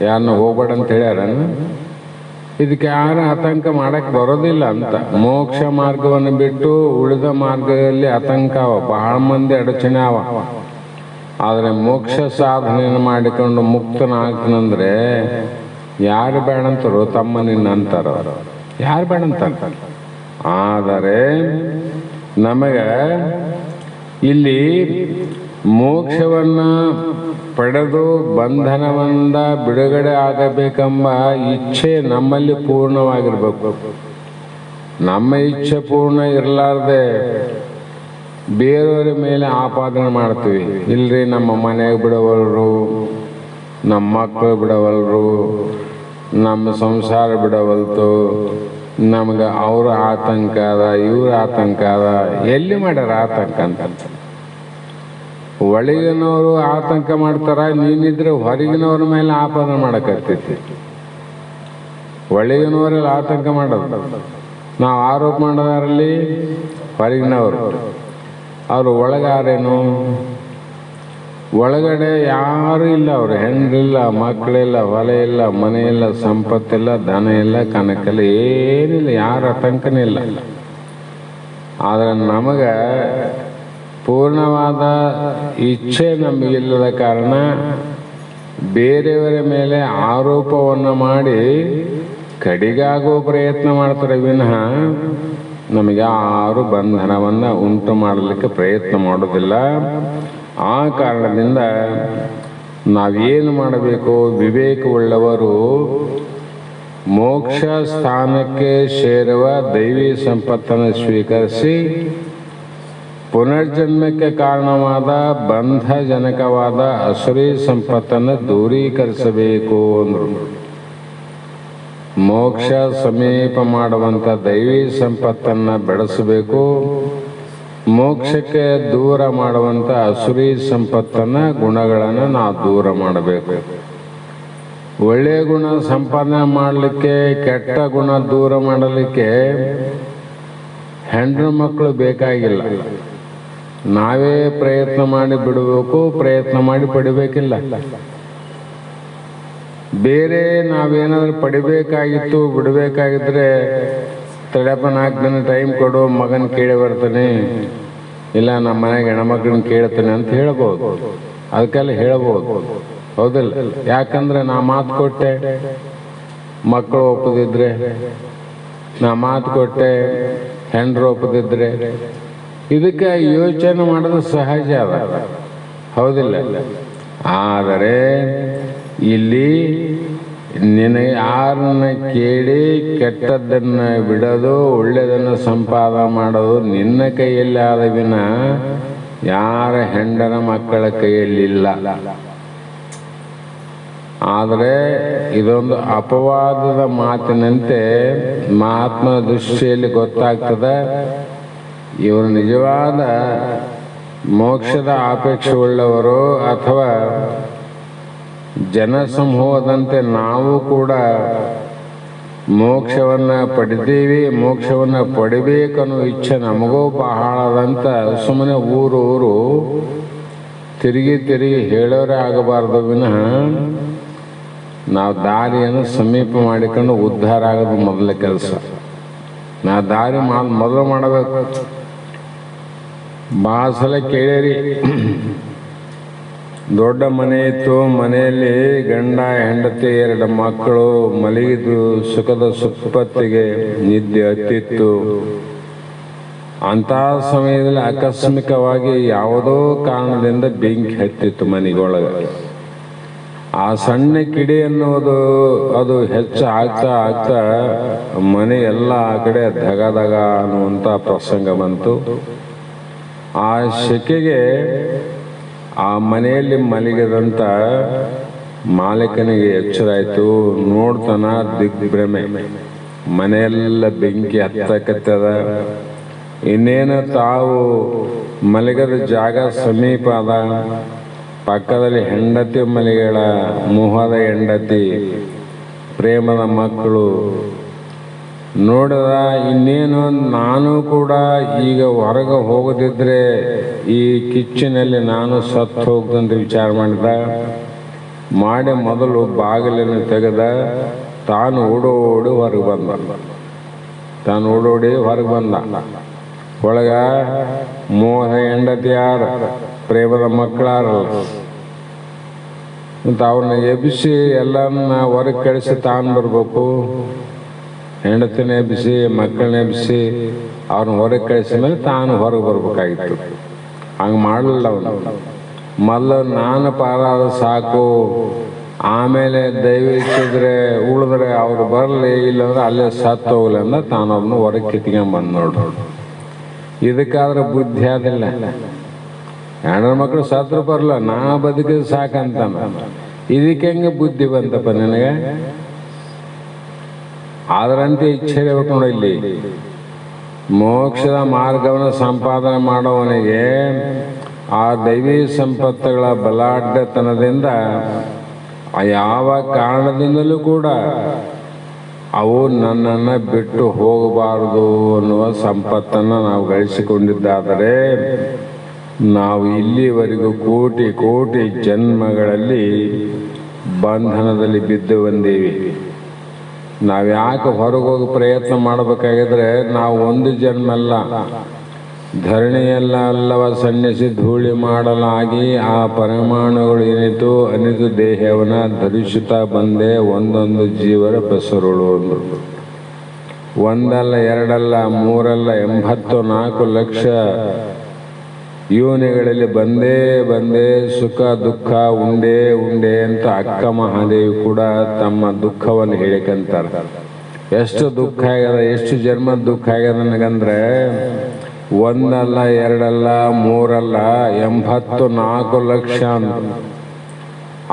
ಯಾರನ್ನ ಹೋಗ್ಬೇಡ ಅಂತ ಹೇಳ್ಯಾರ. ಇದಕ್ಕೆ ಯಾರು ಆತಂಕ ಮಾಡಕ್ಕೆ ಬರೋದಿಲ್ಲ ಅಂತ. ಮೋಕ್ಷ ಮಾರ್ಗವನ್ನು ಬಿಟ್ಟು ಉಳಿದ ಮಾರ್ಗದಲ್ಲಿ ಆತಂಕ ಅವ, ಬಹಳ ಮಂದಿ ಅಡಚಣೆ ಅವ. ಆದರೆ ಮೋಕ್ಷ ಸಾಧನೆಯನ್ನು ಮಾಡಿಕೊಂಡು ಮುಕ್ತನಾಗ್ತನಂದ್ರೆ ಯಾರು ಬೇಡಂತಾರೋ ತಮ್ಮ ನಿನ್ನ ಅಂತಾರ. ಯಾರು ಬೇಡಂತಾರ. ಆದರೆ ನಮಗೆ ಇಲ್ಲಿ ಮೋಕ್ಷವನ್ನ ಪಡೆದು ಬಂಧನದಿಂದ ಬಿಡುಗಡೆ ಆಗಬೇಕೆಂಬ ಇಚ್ಛೆ ನಮ್ಮಲ್ಲಿ ಪೂರ್ಣವಾಗಿರ್ಬೇಕು. ನಮ್ಮ ಇಚ್ಛೆ ಪೂರ್ಣ ಇರಲಾರ್ದೆ ಬೇರೆಯವರ ಮೇಲೆ ಆಪಾದನೆ ಮಾಡ್ತೀವಿ. ಇಲ್ರಿ ನಮ್ಮ ಮನೆಗೆ ಬಿಡವಲ್ರು, ನಮ್ಮ ಮಕ್ಕಳು ಬಿಡವಲ್ರು, ನಮ್ಮ ಸಂಸಾರ ಬಿಡವಲ್ತು, ನಮ್ಗೆ ಅವ್ರ ಆತಂಕ ಅದ, ಇವ್ರ ಆತಂಕ ಅದ. ಎಲ್ಲಿ ಮಾಡ್ಯಾರ ಆತಂಕ ಅಂತ? ಒಳಗಿನವರು ಆತಂಕ ಮಾಡ್ತಾರ, ನೀನಿದ್ರೆ ಹೊರಗಿನವ್ರ ಮೇಲೆ ಆಪಾದನೆ ಮಾಡಕತ್ತೈತಿ. ಒಳಗಿನವರೆಲ್ಲ ಆತಂಕ ಮಾಡೋದು, ನಾವು ಆರೋಪ ಮಾಡೋದಾರಲ್ಲಿ ಹೊರಗಿನವರು. ಅವರು ಒಳಗಾರೇನು? ಒಳಗಡೆ ಯಾರು ಇಲ್ಲ. ಅವರು ಹೆಣ್ಣಿಲ್ಲ, ಮಕ್ಕಳಿಲ್ಲ, ಹೊಲ ಇಲ್ಲ, ಮನೆ ಇಲ್ಲ, ಸಂಪತ್ತಿಲ್ಲ, ಧನ ಇಲ್ಲ, ಕನಕಿಲ್ಲ, ಏನಿಲ್ಲ, ಯಾರ ಆತಂಕನೇ ಇಲ್ಲ. ಆದರೆ ನಮಗೆ ಪೂರ್ಣವಾದ ಇಚ್ಛೆ ನಮಗಿಲ್ಲದ ಕಾರಣ ಬೇರೆಯವರ ಮೇಲೆ ಆರೋಪವನ್ನು ಮಾಡಿ ಕಡಿಗಾಗುವ ಪ್ರಯತ್ನ ಮಾಡ್ತಾರೆ ವಿನಃ ನಮಗೆ ಯಾರು ಬಂಧನವನ್ನು ಉಂಟು ಮಾಡಲಿಕ್ಕೆ ಪ್ರಯತ್ನ ಮಾಡೋದಿಲ್ಲ. ಆ ಕಾರಣದಿಂದ ನಾವೇನು ಮಾಡಬೇಕು? ವಿವೇಕವುಳ್ಳವರು ಮೋಕ್ಷ ಸ್ಥಾನಕ್ಕೆ ಸೇರುವ ದೈವಿ ಸಂಪತ್ತನ್ನು ಸ್ವೀಕರಿಸಿ ಪುನರ್ಜನ್ಮಕ್ಕೆ ಕಾರಣವಾದ ಬಂಧಜನಕವಾದ ಅಸುರಿ ಸಂಪತ್ತನ್ನು ದೂರೀಕರಿಸಬೇಕು ಅಂದರು. ಮೋಕ್ಷ ಸಮೀಪ ಮಾಡುವಂಥ ದೈವಿ ಸಂಪತ್ತನ್ನು ಬೆಳೆಸಬೇಕು, ಮೋಕ್ಷಕ್ಕೆ ದೂರ ಮಾಡುವಂಥ ಅಸುರಿ ಸಂಪತ್ತನ್ನು ಗುಣಗಳನ್ನು ನಾವು ದೂರ ಮಾಡಬೇಕು. ಒಳ್ಳೆಯ ಗುಣ ಸಂಪಾದನೆ ಮಾಡಲಿಕ್ಕೆ, ಕೆಟ್ಟ ಗುಣ ದೂರ ಮಾಡಲಿಕ್ಕೆ ಹೆಣ್ಣು ಮಕ್ಕಳು ಬೇಕಾಗಿಲ್ಲ. ನಾವೇ ಪ್ರಯತ್ನ ಮಾಡಿ ಬಿಡಬೇಕು, ಪ್ರಯತ್ನ ಮಾಡಿ ಪಡಿಬೇಕಿಲ್ಲ. ಬೇರೆ ನಾವೇನಾದ್ರೂ ಪಡಿಬೇಕಾಗಿತ್ತು, ಬಿಡಬೇಕಾಗಿದ್ರೆ ತಡೆಪ 4 ದಿನ ಟೈಮ್ ಕೊಡು, ಮಗನ ಕೇಳಿ ಬರ್ತಾನೆ, ಇಲ್ಲ ನಮ್ಮ ಮನೆಗೆ ಹೆಣ್ಮಕ್ಳನ್ನ ಕೇಳ್ತಾನೆ ಅಂತ ಹೇಳ್ಬೋದು. ಅದಕ್ಕೆಲ್ಲ ಹೇಳ್ಬೋದು, ಹೌದಿಲ್ಲ? ಯಾಕಂದ್ರೆ ನಾ ಮಾತು ಕೊಟ್ಟೆ, ಮಕ್ಕಳು ಒಪ್ಪದಿದ್ರೆ, ನಾ ಮಾತು ಕೊಟ್ಟೆ, ಹೆಂಡ್ರು ಒಪ್ಪದಿದ್ರೆ, ಇದಕ್ಕೆ ಯೋಚನೆ ಮಾಡೋದು ಸಹಜ ಅದ, ಹೌದಿಲ್ಲ? ಆದರೆ ಇಲ್ಲಿ ನಿನಗೆ ಯಾರನ್ನ ಕೇಳಿ ಕೆಟ್ಟದ್ದನ್ನು ಬಿಡೋದು ಒಳ್ಳೆಯದನ್ನು ಸಂಪಾದನೆ ಮಾಡೋದು ನಿನ್ನ ಕೈಯಲ್ಲಿ ಆದ ವಿನ ಯಾರ ಹೆಂಡನ ಮಕ್ಕಳ ಕೈಯಲ್ಲಿಲ್ಲ. ಆದರೆ ಇದೊಂದು ಅಪವಾದದ ಮಾತಿನಂತೆ ಮಹಾತ್ಮನ ದೃಷ್ಟಿಯಲ್ಲಿ ಗೊತ್ತಾಗ್ತದೆ ಇವರು ನಿಜವಾದ ಮೋಕ್ಷದ ಅಪೇಕ್ಷೆಯುಳ್ಳವರು ಅಥವಾ ಜನಸಮೂಹದಂತೆ ನಾವು ಕೂಡ ಮೋಕ್ಷವನ್ನು ಪಡಿತೀವಿ, ಮೋಕ್ಷವನ್ನು ಪಡಿಬೇಕನ್ನೋ ಇಚ್ಛೆ ನಮಗೂ ಬಹಳದಂತ ಸುಮ್ಮನೆ ಊರು ತಿರುಗಿ ಹೇಳೋರೇ ಆಗಬಾರ್ದು ವಿನಃ ನಾವು ದಾರಿಯನ್ನು ಸಮೀಪ ಮಾಡಿಕೊಂಡು ಉದ್ಧಾರ ಆಗೋದು ಮೊದಲ ಕೆಲಸ. ನಾವು ದಾರಿ ಮೊದಲು ಮಾಡಬೇಕು. ಭಾಳ ಸಲ ಕೇಳಿರಿ, ದೊಡ್ಡ ಮನೆ ಇತ್ತು, ಮನೆಯಲ್ಲಿ ಗಂಡ ಹೆಂಡತಿ 2 ಮಕ್ಕಳು, ಮಲಗಿದ್ದು ಸುಖದ ಸುಪ್ಪತ್ತಿಗೆ ನಿದ್ದೆ ಹತ್ತಿತ್ತು. ಅಂಥ ಸಮಯದಲ್ಲಿ ಆಕಸ್ಮಿಕವಾಗಿ ಯಾವುದೋ ಕಾರಣದಿಂದ ಬೆಂಕಿ ಹತ್ತಿತ್ತು ಮನೆಗೊಳಗೆ. ಆ ಸಣ್ಣ ಕಿಡಿ ಅನ್ನೋದು ಅದು ಹೆಚ್ಚು ಆಗ್ತಾ ಮನೆ ಎಲ್ಲ ಆ ಕಡೆ ಧಗ ಅನ್ನುವಂಥ ಪ್ರಸಂಗ ಬಂತು. ಆ ಶೆಕೆಗೆ ಆ ಮನೆಯಲ್ಲಿ ಮಲಗಿದಂಥ ಮಾಲೀಕನಿಗೆ ಎಚ್ಚರಾಯಿತು. ನೋಡ್ತಾನ ದಿಗ್ಭ್ರಮೆ, ಮನೆಯೆಲ್ಲ ಬೆಂಕಿ ಹತ್ತಕತ್ತದ. ಇನ್ನೇನು ತಾವು ಮಲಗದ ಜಾಗ ಸಮೀಪ ಅದ. ಪಕ್ಕದಲ್ಲಿ ಹೆಂಡತಿ ಮಲಗಳ, ಮೋಹದ ಹೆಂಡತಿ, ಪ್ರೇಮದ ಮಕ್ಕಳು. ನೋಡಿದ ಇನ್ನೇನು ನಾನು ಕೂಡ ಈಗ ಹೊರಗೆ ಹೋಗದಿದ್ರೆ ಈ ಕಿಚ್ಚನಲ್ಲಿ ನಾನು ಸತ್ತು ಹೋಗ್ದಂತ ವಿಚಾರ ಮಾಡಿ ಮೊದಲು ಬಾಗಿಲನ್ನು ತೆಗೆದ. ತಾನು ಓಡೋಡಿ ಹೊರಗೆ ಬಂದ. ಒಳಗ ಮೋಹದ ಹೆಂಡತಿ ಯಾರು, ಪ್ರೇಮದ ಮಕ್ಕಳಾರಲ್ಲ ಅಂತ ಅವ್ರನ್ನ ಎಬ್ಬಿಸಿ ಎಲ್ಲರನ್ನ ಹೊರಗೆ ಕಳಿಸಿ ತಾನು ಬರಬೇಕು. ಹೆಂಡತಿನ ಎಬ್ಬಿಸಿ ಮಕ್ಕಳನ್ನ ಎಬ್ಬಿಸಿ ಅವ್ರನ್ನ ಹೊರಗೆ ಕಳಿಸಿದ ಮೇಲೆ ತಾನು ಹೊರಗೆ ಬರ್ಬೇಕಾಗಿತ್ತು. ಹಂಗೆ ಮಾಡಲಿಲ್ಲ ಅವನು. ಮೊದಲು ನಾನು ಪಾರಾದ ಸಾಕು, ಆಮೇಲೆ ದಯವಿಟ್ಟಿದ್ರೆ ಉಳಿದ್ರೆ ಅವ್ರು ಬರಲಿ, ಇಲ್ಲಂದ್ರೆ ಅಲ್ಲೇ ಸತ್ತು ಹೋಗ್ಲಿ ಅಂದ ತಾನು ಅವ್ರನ್ನ ಹೊರಗೆ ಕಿತ್ಕೊಂಡ್ ನೋಡ್ರು. ಇದಕ್ಕಾದ್ರೆ ಬುದ್ಧಿ ಆದಿಲ್ಲ. ಹೆಣ್ಣು ಮಕ್ಕಳು ಸತ್ರು ಬರಲ್ಲ, ನಾ ಬದುಕಿದ ಸಾಕಂತಾನ. ಇದಕ್ಕೆ ಹೆಂಗೆ ಬುದ್ಧಿ ಬಂತಪ್ಪ ನಿನಗೆ? ಅದರಂತೆ ಇಚ್ಛೆ ಇರಬೇಕು ನೋಡಿ. ಇಲ್ಲಿ ಮೋಕ್ಷದ ಮಾರ್ಗವನ್ನು ಸಂಪಾದನೆ ಮಾಡುವವನಿಗೆ ಆ ದೈವಿ ಸಂಪತ್ತುಗಳ ಬಲಾಢ್ಯತನದಿಂದ ಯಾವ ಕಾರಣದಿಂದಲೂ ಕೂಡ ಅವು ನನ್ನನ್ನು ಬಿಟ್ಟು ಹೋಗಬಾರದು ಅನ್ನುವ ಸಂಪತ್ತನ್ನು ನಾವು ಗಳಿಸಿಕೊಂಡಿದ್ದಾದರೆ ನಾವು ಇಲ್ಲಿವರೆಗೂ ಕೋಟಿ ಜನ್ಮಗಳಲ್ಲಿ ಬಂಧನದಲ್ಲಿ ಬಿದ್ದು ಬಂದೀವಿ. ನಾವು ಯಾಕೆ ಹೊರಗೋಗಿ ಪ್ರಯತ್ನ ಮಾಡಬೇಕಾಗಿದ್ರೆ ನಾವು ಒಂದು ಜನ್ಮ ಅಲ್ಲ, ಧರಣಿಯೆಲ್ಲವ ಸನ್ನಿಸಿ ಧೂಳಿ ಮಾಡಲಾಗಿ ಆ ಪರಮಾಣುಗಳು ಏನಿತು ಅನಿತು ದೇಹವನ್ನು ಧರಿಸುತ್ತಾ ಬಂದೆ ಒಂದೊಂದು ಜೀವರ ಬೆಸರುಳು. ಒಂದಲ್ಲ, ಎರಡಲ್ಲ, ಮೂರಲ್ಲ, 84 ಲಕ್ಷ ಯೋನಿಗಳಲ್ಲಿ ಬಂದೇ ಸುಖ ದುಃಖ ಉಂಡೆ ಅಂತ ಅಕ್ಕ ಮಹಾದೇವಿ ಕೂಡ ತಮ್ಮ ದುಃಖವನ್ನು ಹೇಳಿಕಂತಾರೆ. ಎಷ್ಟು ದುಃಖ ಆಗ್ಯದ, ಎಷ್ಟು ಜನ್ಮದ ದುಃಖ ಆಗ್ಯದ ನನಗಂದ್ರೆ ಒಂದಲ್ಲ, ಎರಡಲ್ಲ, ಮೂರಲ್ಲ, 84 ಲಕ್ಷ.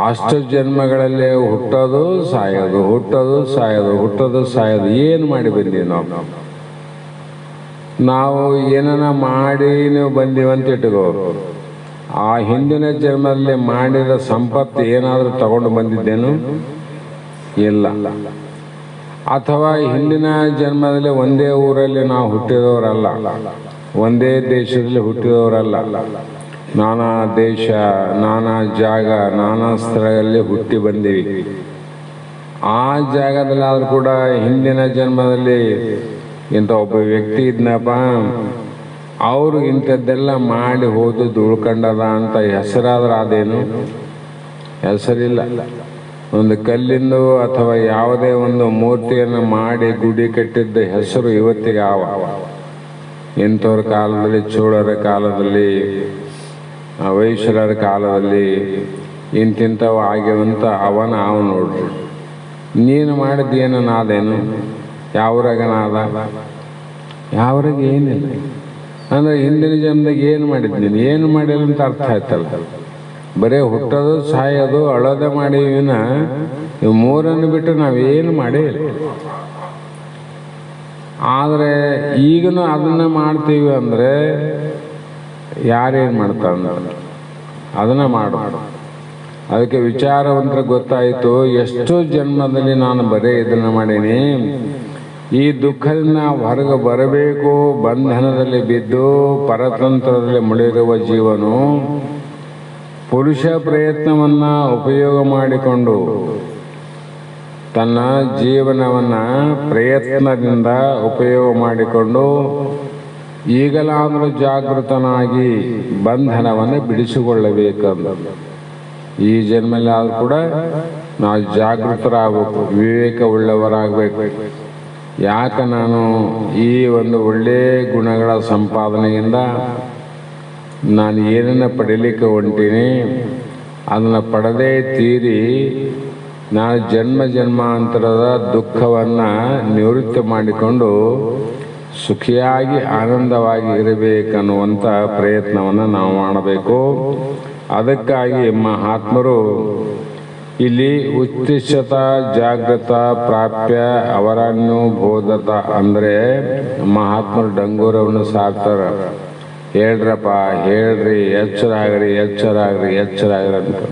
ಅಷ್ಟು ಜನ್ಮಗಳಲ್ಲಿ ಹುಟ್ಟೋದು ಸಾಯೋದು ಏನು ಮಾಡಿ ಬಂದೀವಿ ನಾವು ಏನನ ಮಾಡಿ ನೀವು ಬಂದೀವಂತ ಇಟ್ಕೋ. ಆ ಹಿಂದಿನ ಜನ್ಮದಲ್ಲಿ ಮಾಡಿದ ಸಂಪತ್ತು ಏನಾದರೂ ತಗೊಂಡು ಬಂದಿದ್ದೇನು? ಇಲ್ಲ. ಅಥವಾ ಹಿಂದಿನ ಜನ್ಮದಲ್ಲಿ ಒಂದೇ ಊರಲ್ಲಿ ನಾವು ಹುಟ್ಟಿದವರಲ್ಲ, ಒಂದೇ ದೇಶದಲ್ಲಿ ಹುಟ್ಟಿದವರಲ್ಲ. ನಾನಾ ದೇಶ, ನಾನಾ ಜಾಗ, ನಾನಾ ಸ್ಥಳಗಳಲ್ಲಿ ಹುಟ್ಟಿ ಬಂದೀವಿ. ಆ ಜಾಗದಲ್ಲಿ ಆದರೂ ಕೂಡ ಹಿಂದಿನ ಜನ್ಮದಲ್ಲಿ ಇಂಥ ಒಬ್ಬ ವ್ಯಕ್ತಿ ಇದ್ನಪ್ಪ, ಅವರು ಇಂಥದ್ದೆಲ್ಲ ಮಾಡಿ ಹೋದು ದುಳ್ಕೊಂಡದ ಅಂತ ಹೆಸರಾದ್ರೆ ಅದೇನು? ಹೆಸರಿಲ್ಲ. ಒಂದು ಕಲ್ಲಿಂದು ಅಥವಾ ಯಾವುದೇ ಒಂದು ಮೂರ್ತಿಯನ್ನು ಮಾಡಿ ಗುಡಿ ಕಟ್ಟಿದ್ದ ಹೆಸರು ಇವತ್ತಿಗೆ ಇಂಥವ್ರ ಕಾಲದಲ್ಲಿ, ಚೋಳರ ಕಾಲದಲ್ಲಿ, ವೈಶ್ಯರ ಕಾಲದಲ್ಲಿ ಇಂತಿಂಥವು ಆಗ್ಯವಂತ ಅವನು ನೋಡ್ರಿ. ನೀನು ಮಾಡಿದ್ದೇನು ನಾದೇನು, ಯಾವ್ರಾಗ ನಾದ, ಯಾವ್ರಾಗ ಏನಿಲ್ಲ ಅಂದರೆ ಹಿಂದಿನ ಜನ್ಮದಾಗ ಏನು ಮಾಡಿದ್ದೀನಿ, ಏನು ಮಾಡಿಲ್ಲ ಅಂತ ಅರ್ಥ ಆಯ್ತಲ್ಲ. ಬರೀ ಹುಟ್ಟೋದು ಸಾಯೋದು ಅಳೋದೆ ಮಾಡಿವಿನ ಇವು ಮೂರನ್ನು ಬಿಟ್ಟು ನಾವೇನು ಮಾಡೇ ಇಲ್ಲ. ಆದರೆ ಈಗನೂ ಅದನ್ನು ಮಾಡ್ತೀವಿ ಅಂದರೆ ಯಾರೇನು ಮಾಡ್ತಾರೆ ಅದನ್ನು ಮಾಡು. ಅದಕ್ಕೆ ವಿಚಾರವಂತರಿಗೆ ಗೊತ್ತಾಯಿತು, ಎಷ್ಟೋ ಜನ್ಮದಲ್ಲಿ ನಾನು ಬರೀ ಇದನ್ನು ಮಾಡೀನಿ, ಈ ದುಃಖದಿಂದ ಹೊರಗೆ ಬರಬೇಕು, ಬಂಧನದಲ್ಲಿ ಬಿದ್ದು ಪರತಂತ್ರದಲ್ಲಿ ಮುಳುಗಿರುವ ಜೀವನು ಪುರುಷ ಪ್ರಯತ್ನವನ್ನು ಉಪಯೋಗ ಮಾಡಿಕೊಂಡು ತನ್ನ ಜೀವನವನ್ನು ಪ್ರಯತ್ನದಿಂದ ಉಪಯೋಗ ಮಾಡಿಕೊಂಡು ಈಗಲಾದರೂ ಜಾಗೃತನಾಗಿ ಬಂಧನವನ್ನು ಬಿಡಿಸಿಕೊಳ್ಳಬೇಕಂದ. ಈ ಜನ್ಮದಲ್ಲಿ ಆದರೂ ಕೂಡ ನಾವು ಜಾಗೃತರಾಗಬೇಕು, ವಿವೇಕವುಳ್ಳವರಾಗಬೇಕು. ಯಾಕೆ ನಾನು ಈ ಒಂದು ಒಳ್ಳೆಯ ಗುಣಗಳ ಸಂಪಾದನೆಯಿಂದ ನಾನು ಏನನ್ನು ಪಡೀಲಿಕ್ಕೆ ಹೊಂಟೀನಿ, ಅದನ್ನು ಪಡೆದೇ ತೀರಿ ನಾನು ಜನ್ಮ ಜನ್ಮಾಂತರದ ದುಃಖವನ್ನು ನಿವೃತ್ತಿ ಮಾಡಿಕೊಂಡು ಸುಖಿಯಾಗಿ ಆನಂದವಾಗಿ ಇರಬೇಕನ್ನುವಂಥ ಪ್ರಯತ್ನವನ್ನು ನಾವು ಮಾಡಬೇಕು. ಅದಕ್ಕಾಗಿ ಮಹಾತ್ಮರು ಇಲ್ಲಿ ಉತ್ತಿಷ್ಠತ ಜಾಗೃತ ಪ್ರಾಪ್ಯ ಅವರನ್ನು ಬೋಧತ ಅಂದರೆ ಮಹಾತ್ಮರು ಡಂಗೂರವನ್ನು ಸಾಕ್ತಾರೆ. ಹೇಳ್ರಪ್ಪ, ಹೇಳ್ರಿ, ಎಚ್ಚರಾಗ್ರಿ, ಎಚ್ಚರಾಗ್ರಿ, ಎಚ್ಚರಾಗ್ರಿ ಅಂತ.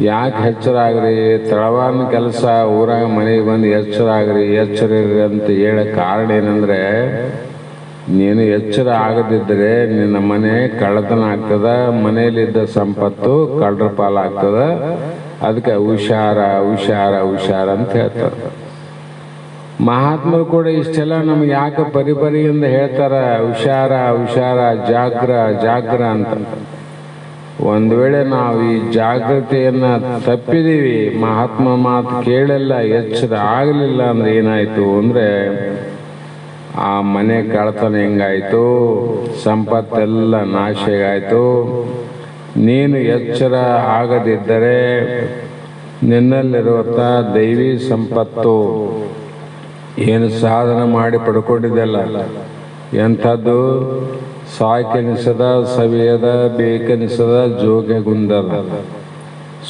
ಯಾಕೆ ಎಚ್ಚರಾಗ್ರಿ? ತಳವಾನ ಕೆಲಸ ಊರಾಗ ಮನೆಗೆ ಬಂದು ಎಚ್ಚರಾಗ್ರಿ, ಎಚ್ಚರಿರಿ ಅಂತ ಹೇಳೋ ಕಾರಣ ಏನಂದರೆ, ನೀನು ಎಚ್ಚರ ಆಗದಿದ್ದರೆ ನಿನ್ನ ಮನೆ ಕಳ್ಳತನ ಆಗ್ತದ, ಮನೆಯಲ್ಲಿದ್ದ ಸಂಪತ್ತು ಕಳ್ಳರ ಪಾಲಾಗ್ತದ. ಅದಕ್ಕೆ ಹುಷಾರ ಹುಷಾರ ಹುಷಾರ ಅಂತ ಹೇಳ್ತಾರೆ. ಮಹಾತ್ಮರು ಕೂಡ ಇಷ್ಟೆಲ್ಲ ನಮ್ಗೆ ಯಾಕೆ ಪರಿಪರಿಯಿಂದ ಹೇಳ್ತಾರೆ, ಹುಷಾರ ಹುಷಾರ, ಜಾಗ್ರ ಜಾಗ್ರ ಅಂತ. ಒಂದು ವೇಳೆ ನಾವು ಈ ಜಾಗೃತಿಯನ್ನು ತಪ್ಪಿದೀವಿ, ಮಹಾತ್ಮ ಮಾತು ಕೇಳಲ್ಲ, ಎಚ್ಚರ ಆಗಲಿಲ್ಲ ಅಂದ್ರೆ ಏನಾಯಿತು ಅಂದರೆ ಆ ಮನೆ ಕಳ್ತನ ಹೆಂಗಾಯಿತು, ಸಂಪತ್ತೆಲ್ಲ ನಾಶ ಆಯಿತು. ನೀನು ಎಚ್ಚರ ಆಗದಿದ್ದರೆ ನಿನ್ನಲ್ಲಿರುವಂಥ ದೈವಿ ಸಂಪತ್ತು ಏನು ಸಾಧನೆ ಮಾಡಿ ಪಡ್ಕೊಂಡಿದ್ದೆಲ್ಲ ಎಂಥದ್ದು, ಸಾಕೆನಿಸದ ಸವಿಯದ ಬೇಕೆನಿಸದ ಜೋಗೆಗುಂದದ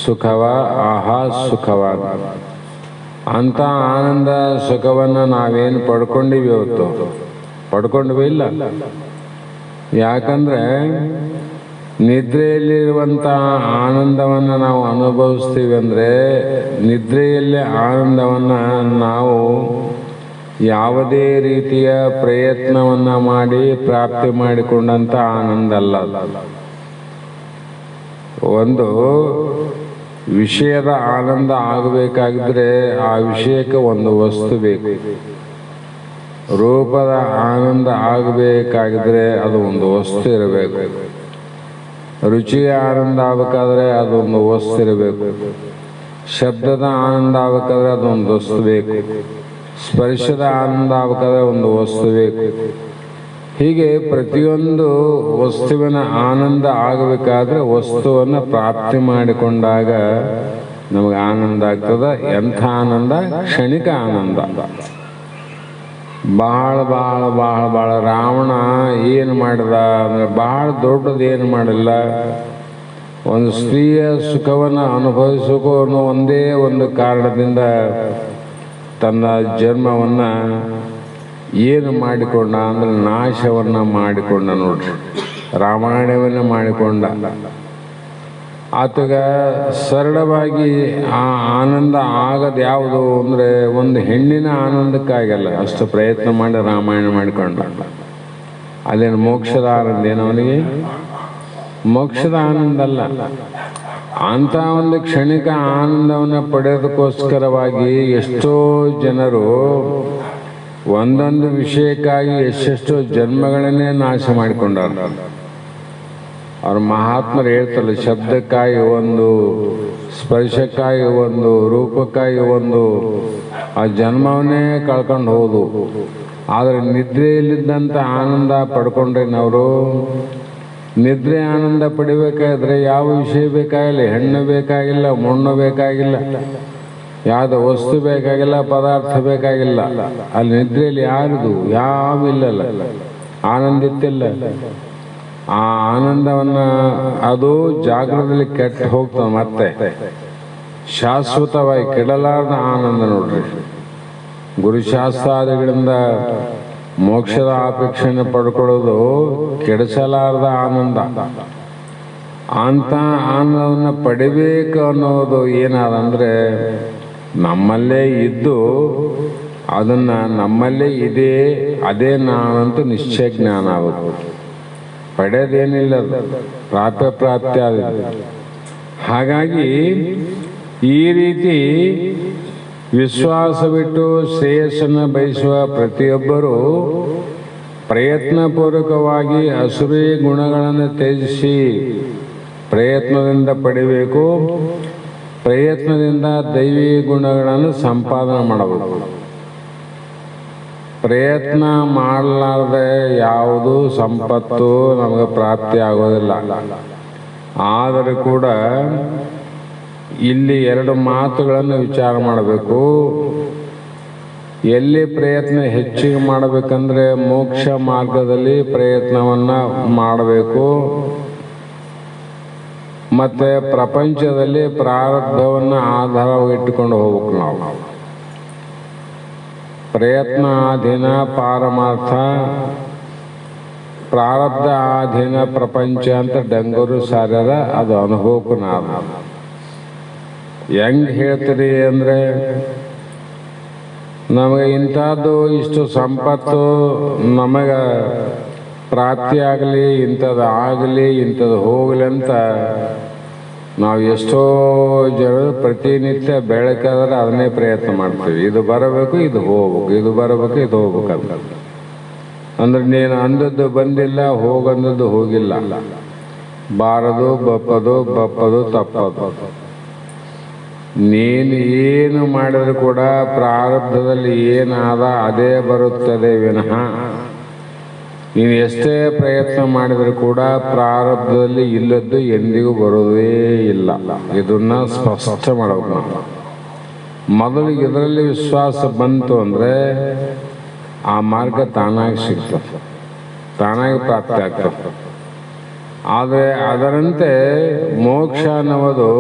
ಸುಖವ ಆಹಾ ಸುಖವಾದ ಅಂಥ ಆನಂದ ಸುಖವನ್ನು ನಾವೇನು ಪಡ್ಕೊಂಡಿವಿ ಇವತ್ತು, ಪಡ್ಕೊಂಡ್ವಿ ಇಲ್ಲ. ಯಾಕಂದರೆ ನಿದ್ರೆಯಲ್ಲಿರುವಂಥ ಆನಂದವನ್ನು ನಾವು ಅನುಭವಿಸ್ತೀವಿ ಅಂದರೆ, ನಿದ್ರೆಯಲ್ಲಿ ಆನಂದವನ್ನು ನಾವು ಯಾವುದೇ ರೀತಿಯ ಪ್ರಯತ್ನವನ್ನು ಮಾಡಿ ಪ್ರಾಪ್ತಿ ಮಾಡಿಕೊಂಡಂಥ ಆನಂದ ಅಲ್ಲ. ಒಂದು ವಿಷಯದ ಆನಂದ ಆಗಬೇಕಾಗಿದ್ರೆ ಆ ವಿಷಯಕ್ಕೆ ಒಂದು ವಸ್ತು ಬೇಕು. ರೂಪದ ಆನಂದ ಆಗಬೇಕಾಗಿದ್ರೆ ಅದು ಒಂದು ವಸ್ತು ಇರಬೇಕು. ರುಚಿಯ ಆನಂದ ಆಗಬೇಕಾದ್ರೆ ಅದೊಂದು ವಸ್ತು ಇರಬೇಕು. ಶಬ್ದದ ಆನಂದ ಆಗಬೇಕಾದ್ರೆ ಅದೊಂದು ವಸ್ತು ಬೇಕು. ಸ್ಪರ್ಶದ ಆನಂದ ಆಗಬೇಕಾದ್ರೆ ಒಂದು ವಸ್ತು ಬೇಕು. ಹೀಗೆ ಪ್ರತಿಯೊಂದು ವಸ್ತುವಿನ ಆನಂದ ಆಗಬೇಕಾದ್ರೆ ವಸ್ತುವನ್ನು ಪ್ರಾಪ್ತಿ ಮಾಡಿಕೊಂಡಾಗ ನಮಗೆ ಆನಂದ ಆಗ್ತದೆ. ಎಂಥ ಆನಂದ? ಕ್ಷಣಿಕ ಆನಂದ. ಬಹಳ ಬಹಳ ಬಹಳ ಬಹಳ ರಾವಣ ಏನು ಮಾಡಿದ ಅಂದರೆ ಬಹಳ ದೊಡ್ಡದು ಏನು ಮಾಡಿಲ್ಲ. ಒಂದು ಸ್ತ್ರೀಯ ಸುಖವನ್ನು ಅನುಭವಿಸೋಕೋ ಅನ್ನೋ ಒಂದೇ ಒಂದು ಕಾರಣದಿಂದ ತನ್ನ ಜನ್ಮವನ್ನು ಏನು ಮಾಡಿಕೊಂಡ ಅಂದರೆ ನಾಶವನ್ನು ಮಾಡಿಕೊಂಡ. ನೋಡ್ರಿ, ರಾಮಾಯಣವನ್ನು ಮಾಡಿಕೊಂಡ. ಆತಗ ಸರಳವಾಗಿ ಆ ಆನಂದ ಆಗದು ಯಾವುದು ಅಂದರೆ ಒಂದು ಹೆಣ್ಣಿನ ಆನಂದಕ್ಕಾಗಲ್ಲ, ಅಷ್ಟು ಪ್ರಯತ್ನ ಮಾಡಿ ರಾಮಾಯಣ ಮಾಡಿಕೊಂಡ. ಅದೇನು ಮೋಕ್ಷದ ಆನಂದ ಏನು ಅವನಿಗೆ? ಮೋಕ್ಷದ ಆನಂದ ಅಲ್ಲ. ಅಂಥ ಒಂದು ಕ್ಷಣಿಕ ಆನಂದವನ್ನು ಪಡೆಯೋದಕ್ಕೋಸ್ಕರವಾಗಿ ಎಷ್ಟೋ ಜನರು ಒಂದೊಂದು ವಿಷಯಕ್ಕಾಗಿ ಎಷ್ಟೆಷ್ಟೋ ಜನ್ಮಗಳನ್ನೇ ನಾಶ ಮಾಡಿಕೊಂಡಾರ. ಅವ್ರ ಮಹಾತ್ಮರು ಹೇಳ್ತಾರೆ, ಶಬ್ದಕ್ಕಾಗಿ ಒಂದು, ಸ್ಪರ್ಶಕ್ಕಾಗಿ ಒಂದು, ರೂಪಕ್ಕಾಗಿ ಒಂದು, ಆ ಜನ್ಮವನ್ನೇ ಕಳ್ಕೊಂಡು ಹೋದು. ಆದರೆ ನಿದ್ರೆಯಲ್ಲಿದ್ದಂಥ ಆನಂದ ಪಡ್ಕೊಂಡ್ರೇನವರು? ನಿದ್ರೆ ಆನಂದ ಪಡಿಬೇಕಾದ್ರೆ ಯಾವ ವಿಷಯ ಬೇಕಾಗಿಲ್ಲ, ಹೆಣ್ಣು ಬೇಕಾಗಿಲ್ಲ, ಮಣ್ಣು ಬೇಕಾಗಿಲ್ಲ. ಯಾವುದು ವಸ್ತು ಬೇಕಾಗಿಲ್ಲ, ಪದಾರ್ಥ ಬೇಕಾಗಿಲ್ಲ. ಅಲ್ಲಿ ನಿದ್ರೆಯಲ್ಲಿ ಯಾರಿದು ಯಾವಿಲ್ಲಲ್ಲ, ಆನಂದಿತ್ತಿಲ್ಲ. ಆ ಆನಂದವನ್ನು ಅದು ಜಾಗೃತದಲ್ಲಿ ಕೆಟ್ಟು ಹೋಗ್ತದೆ, ಮತ್ತೆ ಶಾಶ್ವತವಾಗಿ ಕೆಡಲಾರದ ಆನಂದ. ನೋಡ್ರಿ, ಗುರುಶಾಸ್ತ್ರಾದಿಗಳಿಂದ ಮೋಕ್ಷದ ಅಪೇಕ್ಷೆಯನ್ನು ಪಡ್ಕೊಳ್ಳೋದು ಕೆಡಿಸಲಾರದ ಆನಂದ. ಅಂತ ಆನಂದವನ್ನು ಪಡಿಬೇಕು ಅನ್ನೋದು ಏನಾದಂದರೆ ನಮ್ಮಲ್ಲೇ ಇದ್ದು ಅದನ್ನು ನಮ್ಮಲ್ಲೇ ಇದೆ, ಅದೇ ನಾನಂತೂ ನಿಶ್ಚಯ ಜ್ಞಾನ ಆಗುತ್ತೆ. ಪಡೆಯೋದೇನಿಲ್ಲ, ಪ್ರಾಪ್ಯ ಆದ. ಹಾಗಾಗಿ ಈ ರೀತಿ ವಿಶ್ವಾಸವಿಟ್ಟು ಶ್ರೇಯಸ್ಸನ್ನು ಬಯಸುವ ಪ್ರತಿಯೊಬ್ಬರೂ ಪ್ರಯತ್ನಪೂರ್ವಕವಾಗಿ ಅಸುರಿ ಗುಣಗಳನ್ನು ತ್ಯಜಿಸಿ ಪ್ರಯತ್ನದಿಂದ ಪಡಿಬೇಕು. ಪ್ರಯತ್ನದಿಂದ ದೈವಿ ಗುಣಗಳನ್ನು ಸಂಪಾದನೆ ಮಾಡಬೇಕು. ಪ್ರಯತ್ನ ಮಾಡಲಾರದೆ ಯಾವುದೂ ಸಂಪತ್ತು ನಮಗೆ ಪ್ರಾಪ್ತಿ ಆಗೋದಿಲ್ಲ. ಆದರೆ ಕೂಡ ಇಲ್ಲಿ ಎರಡು ಮಾತುಗಳನ್ನು ವಿಚಾರ ಮಾಡಬೇಕು. ಎಲ್ಲಿ ಪ್ರಯತ್ನ ಹೆಚ್ಚಿಗೆ ಮಾಡಬೇಕಂದ್ರೆ ಮೋಕ್ಷ ಮಾರ್ಗದಲ್ಲಿ ಪ್ರಯತ್ನವನ್ನು ಮಾಡಬೇಕು. ಮತ್ತು ಪ್ರಪಂಚದಲ್ಲಿ ಪ್ರಾರಬ್ಧವನ್ನು ಆಧಾರವಾಗಿಟ್ಟುಕೊಂಡು ಹೋಗ್ಬೇಕು. ನಾವು ಪ್ರಯತ್ನ ಅಧೀನ ಪಾರಮಾರ್ಥ, ಪ್ರಾರಬ್ಧ ಅಧೀನ ಪ್ರಪಂಚ ಅಂತ ಡಂಗೂರು ಸಾರ್ಯಾರ. ಅದು ಅನುಭವಕ್ಕೂ ನಾವು ಹೆಂಗೆ ಹೇಳ್ತೀರಿ ಅಂದರೆ, ನಮಗೆ ಇಂಥದ್ದು ಇಷ್ಟು ಸಂಪತ್ತು ನಮಗೆ ಪ್ರಾಪ್ತಿಯಾಗಲಿ, ಇಂಥದ್ದು ಆಗಲಿ, ಇಂಥದ್ದು ಹೋಗಲಿ ಅಂತ ನಾವು ಎಷ್ಟೋ ಜನ ಪ್ರತಿನಿತ್ಯ ಬೆಳಕಾದ್ರೆ ಅದನ್ನೇ ಪ್ರಯತ್ನ ಮಾಡ್ತೀವಿ. ಇದು ಬರಬೇಕು, ಇದು ಹೋಗ್ಬೇಕು, ಇದು ಬರಬೇಕು, ಇದು ಹೋಗ್ಬೇಕಂತ. ಅಂದ್ರೆ ನೀನು ಅಂದದ್ದು ಬಂದಿಲ್ಲ, ಹೋಗಂದದ್ದು ಹೋಗಿಲ್ಲ. ಬಾರದು ಬಪ್ಪದು ತಪ್ಪದು. ನೀನು ಏನು ಮಾಡಿದ್ರು ಕೂಡ ಪ್ರಾರಬ್ಧದಲ್ಲಿ ಏನಾದ ಅದೇ ಬರುತ್ತದೆ ವಿನಃ ನೀನು ಎಷ್ಟೇ ಪ್ರಯತ್ನ ಮಾಡಿದರೂ ಕೂಡ ಪ್ರಾರಬ್ಧದಲ್ಲಿ ಇಲ್ಲದ್ದು ಎಂದಿಗೂ ಬರೋದೇ ಇಲ್ಲ. ಇದನ್ನ ಸ್ಪಷ್ಟ ಮಾಡಬೇಕು ನಾವು. ಮೊದಲು ಇದರಲ್ಲಿ ವಿಶ್ವಾಸ ಬಂತು ಅಂದರೆ ಆ ಮಾರ್ಗ ತಾನಾಗಿ ಸಿಗ್ತದೆ, ತಾನಾಗಿ ಪ್ರಾಪ್ತಿ ಆಗ್ತದೆ. ಆದರೆ ಅದರಂತೆ ಮೋಕ್ಷ ಅನ್ನೋದು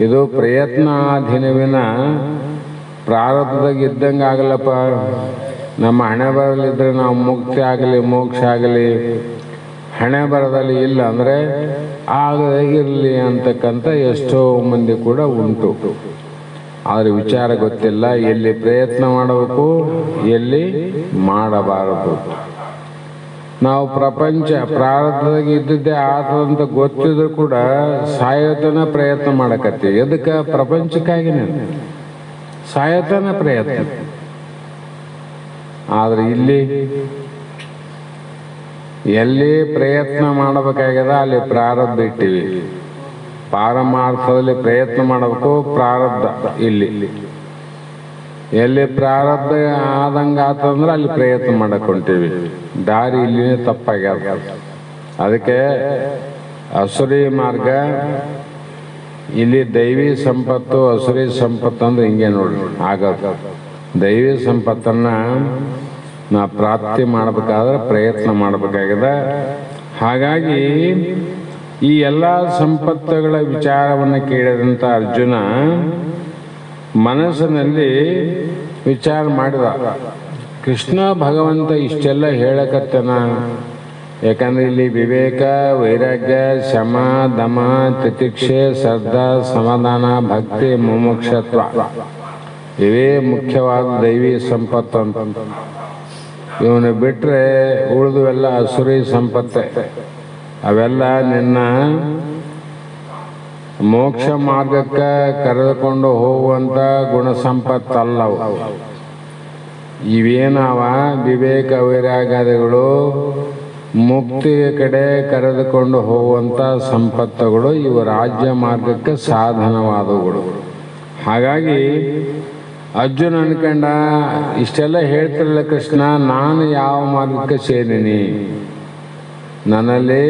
ಇದು ಪ್ರಯತ್ನಾಧೀನವಿನ ಪ್ರಾರಬ್ಧದಾಗ ಇದ್ದಂಗೆ ಆಗಲ್ಲಪ್ಪ. ನಮ್ಮ ಹಣೆ ಬರಲಿದ್ದರೆ ನಾವು ಮುಕ್ತಿ ಆಗಲಿ, ಮೋಕ್ಷ ಆಗಲಿ. ಹಣೆ ಬರದಲ್ಲಿ ಇಲ್ಲ ಅಂದರೆ ಆಗದೇ ಇರಲಿ ಅಂತಕ್ಕಂಥ ಎಷ್ಟೋ ಮಂದಿ ಕೂಡ ಉಂಟು. ಆದರೆ ವಿಚಾರ ಗೊತ್ತಿಲ್ಲ, ಎಲ್ಲಿ ಪ್ರಯತ್ನ ಮಾಡಬೇಕು, ಎಲ್ಲಿ ಮಾಡಬಾರದು. ನಾವು ಪ್ರಪಂಚ ಪ್ರಾರಬ್ಧದಾಗ ಇದ್ದಿದ್ದೇ ಆತದಂತ ಗೊತ್ತಿದ್ರು ಕೂಡ ಸಾಯೋತನ ಪ್ರಯತ್ನ ಮಾಡಕತ್ತೀವಿ. ಎದಕ್ಕೆ? ಪ್ರಪಂಚಕ್ಕಾಗಿನೇ ಸಾಯೋತನ ಪ್ರಯತ್ನ. ಆದರೆ ಇಲ್ಲಿ ಎಲ್ಲಿ ಪ್ರಯತ್ನ ಮಾಡಬೇಕಾಗ್ಯದ ಅಲ್ಲಿ ಪ್ರಾರಬ್ಧ ಇಟ್ಟಿವಿ. ಪಾರಮಾರ್ಥದಲ್ಲಿ ಪ್ರಯತ್ನ ಮಾಡಬೇಕು, ಪ್ರಾರಬ್ಧ ಇಲ್ಲಿ. ಎಲ್ಲಿ ಪ್ರಾರಬ್ಧ ಆದಂಗೆ ಆತಂದ್ರೆ ಅಲ್ಲಿ ಪ್ರಯತ್ನ ಮಾಡಕ್ ಹೊಂಟೀವಿ. ದಾರಿ ಇಲ್ಲಿನೇ ತಪ್ಪಾಗ್ಯದ. ಅದಕ್ಕೆ ಅಸುರಿ ಮಾರ್ಗ, ಇಲ್ಲಿ ದೈವಿ ಸಂಪತ್ತು, ಅಸುರಿ ಸಂಪತ್ತು ಅಂದ್ರೆ ಹಿಂಗೆ ನೋಡಿ ಆಗೋದು. ದೈವಿ ಸಂಪತ್ತನ್ನು ನಾವು ಪ್ರಾಪ್ತಿ ಮಾಡಬೇಕಾದ್ರೆ ಪ್ರಯತ್ನ ಮಾಡಬೇಕಾಗಿದೆ. ಹಾಗಾಗಿ ಈ ಎಲ್ಲ ಸಂಪತ್ತುಗಳ ವಿಚಾರವನ್ನು ಕೇಳಿದಂಥ ಅರ್ಜುನ ಮನಸ್ಸಿನಲ್ಲಿ ವಿಚಾರ ಮಾಡಿದ, ಕೃಷ್ಣ ಭಗವಂತ ಇಷ್ಟೆಲ್ಲ ಹೇಳಕತ್ತನ. ಯಾಕಂದ್ರೆ ಇಲ್ಲಿ ವಿವೇಕ, ವೈರಾಗ್ಯ, ಶಮ, ದಮ, ತಿತಿಕ್ಷೆ, ಶ್ರದ್ಧಾ, ಸಮಾಧಾನ, ಭಕ್ತಿ, ಮುಮುಕ್ಷತ್ವ ಇವೇ ಮುಖ್ಯವಾದ ದೈವಿ ಸಂಪತ್ತು ಅಂತ. ಇವನು ಬಿಟ್ಟರೆ ಉಳಿದುವೆಲ್ಲ ಅಸುರಿ ಸಂಪತ್ತೆ. ಅವೆಲ್ಲ ನಿನ್ನ ಮೋಕ್ಷ ಮಾರ್ಗಕ್ಕೆ ಕರೆದುಕೊಂಡು ಹೋಗುವಂಥ ಗುಣ ಸಂಪತ್ತಲ್ಲವು. ಇವೇನವ ವಿವೇಕ ವೈರಾಗ್ಯಗಳು ಮುಕ್ತಿಯ ಕಡೆ ಕರೆದುಕೊಂಡು ಹೋಗುವಂಥ ಸಂಪತ್ತುಗಳು. ಇವು ರಾಜ್ಯ ಮಾರ್ಗಕ್ಕೆ ಸಾಧನವಾದವುಗಳು. ಹಾಗಾಗಿ ಅರ್ಜುನ ಅನ್ಕಂಡ, ಇಷ್ಟೆಲ್ಲ ಹೇಳ್ತಿರಲ್ಲ ಕೃಷ್ಣ, ನಾನು ಯಾವ ಮಾರ್ಗಕ್ಕೆ ಸೇರಿನಿ? ನನ್ನಲ್ಲಿ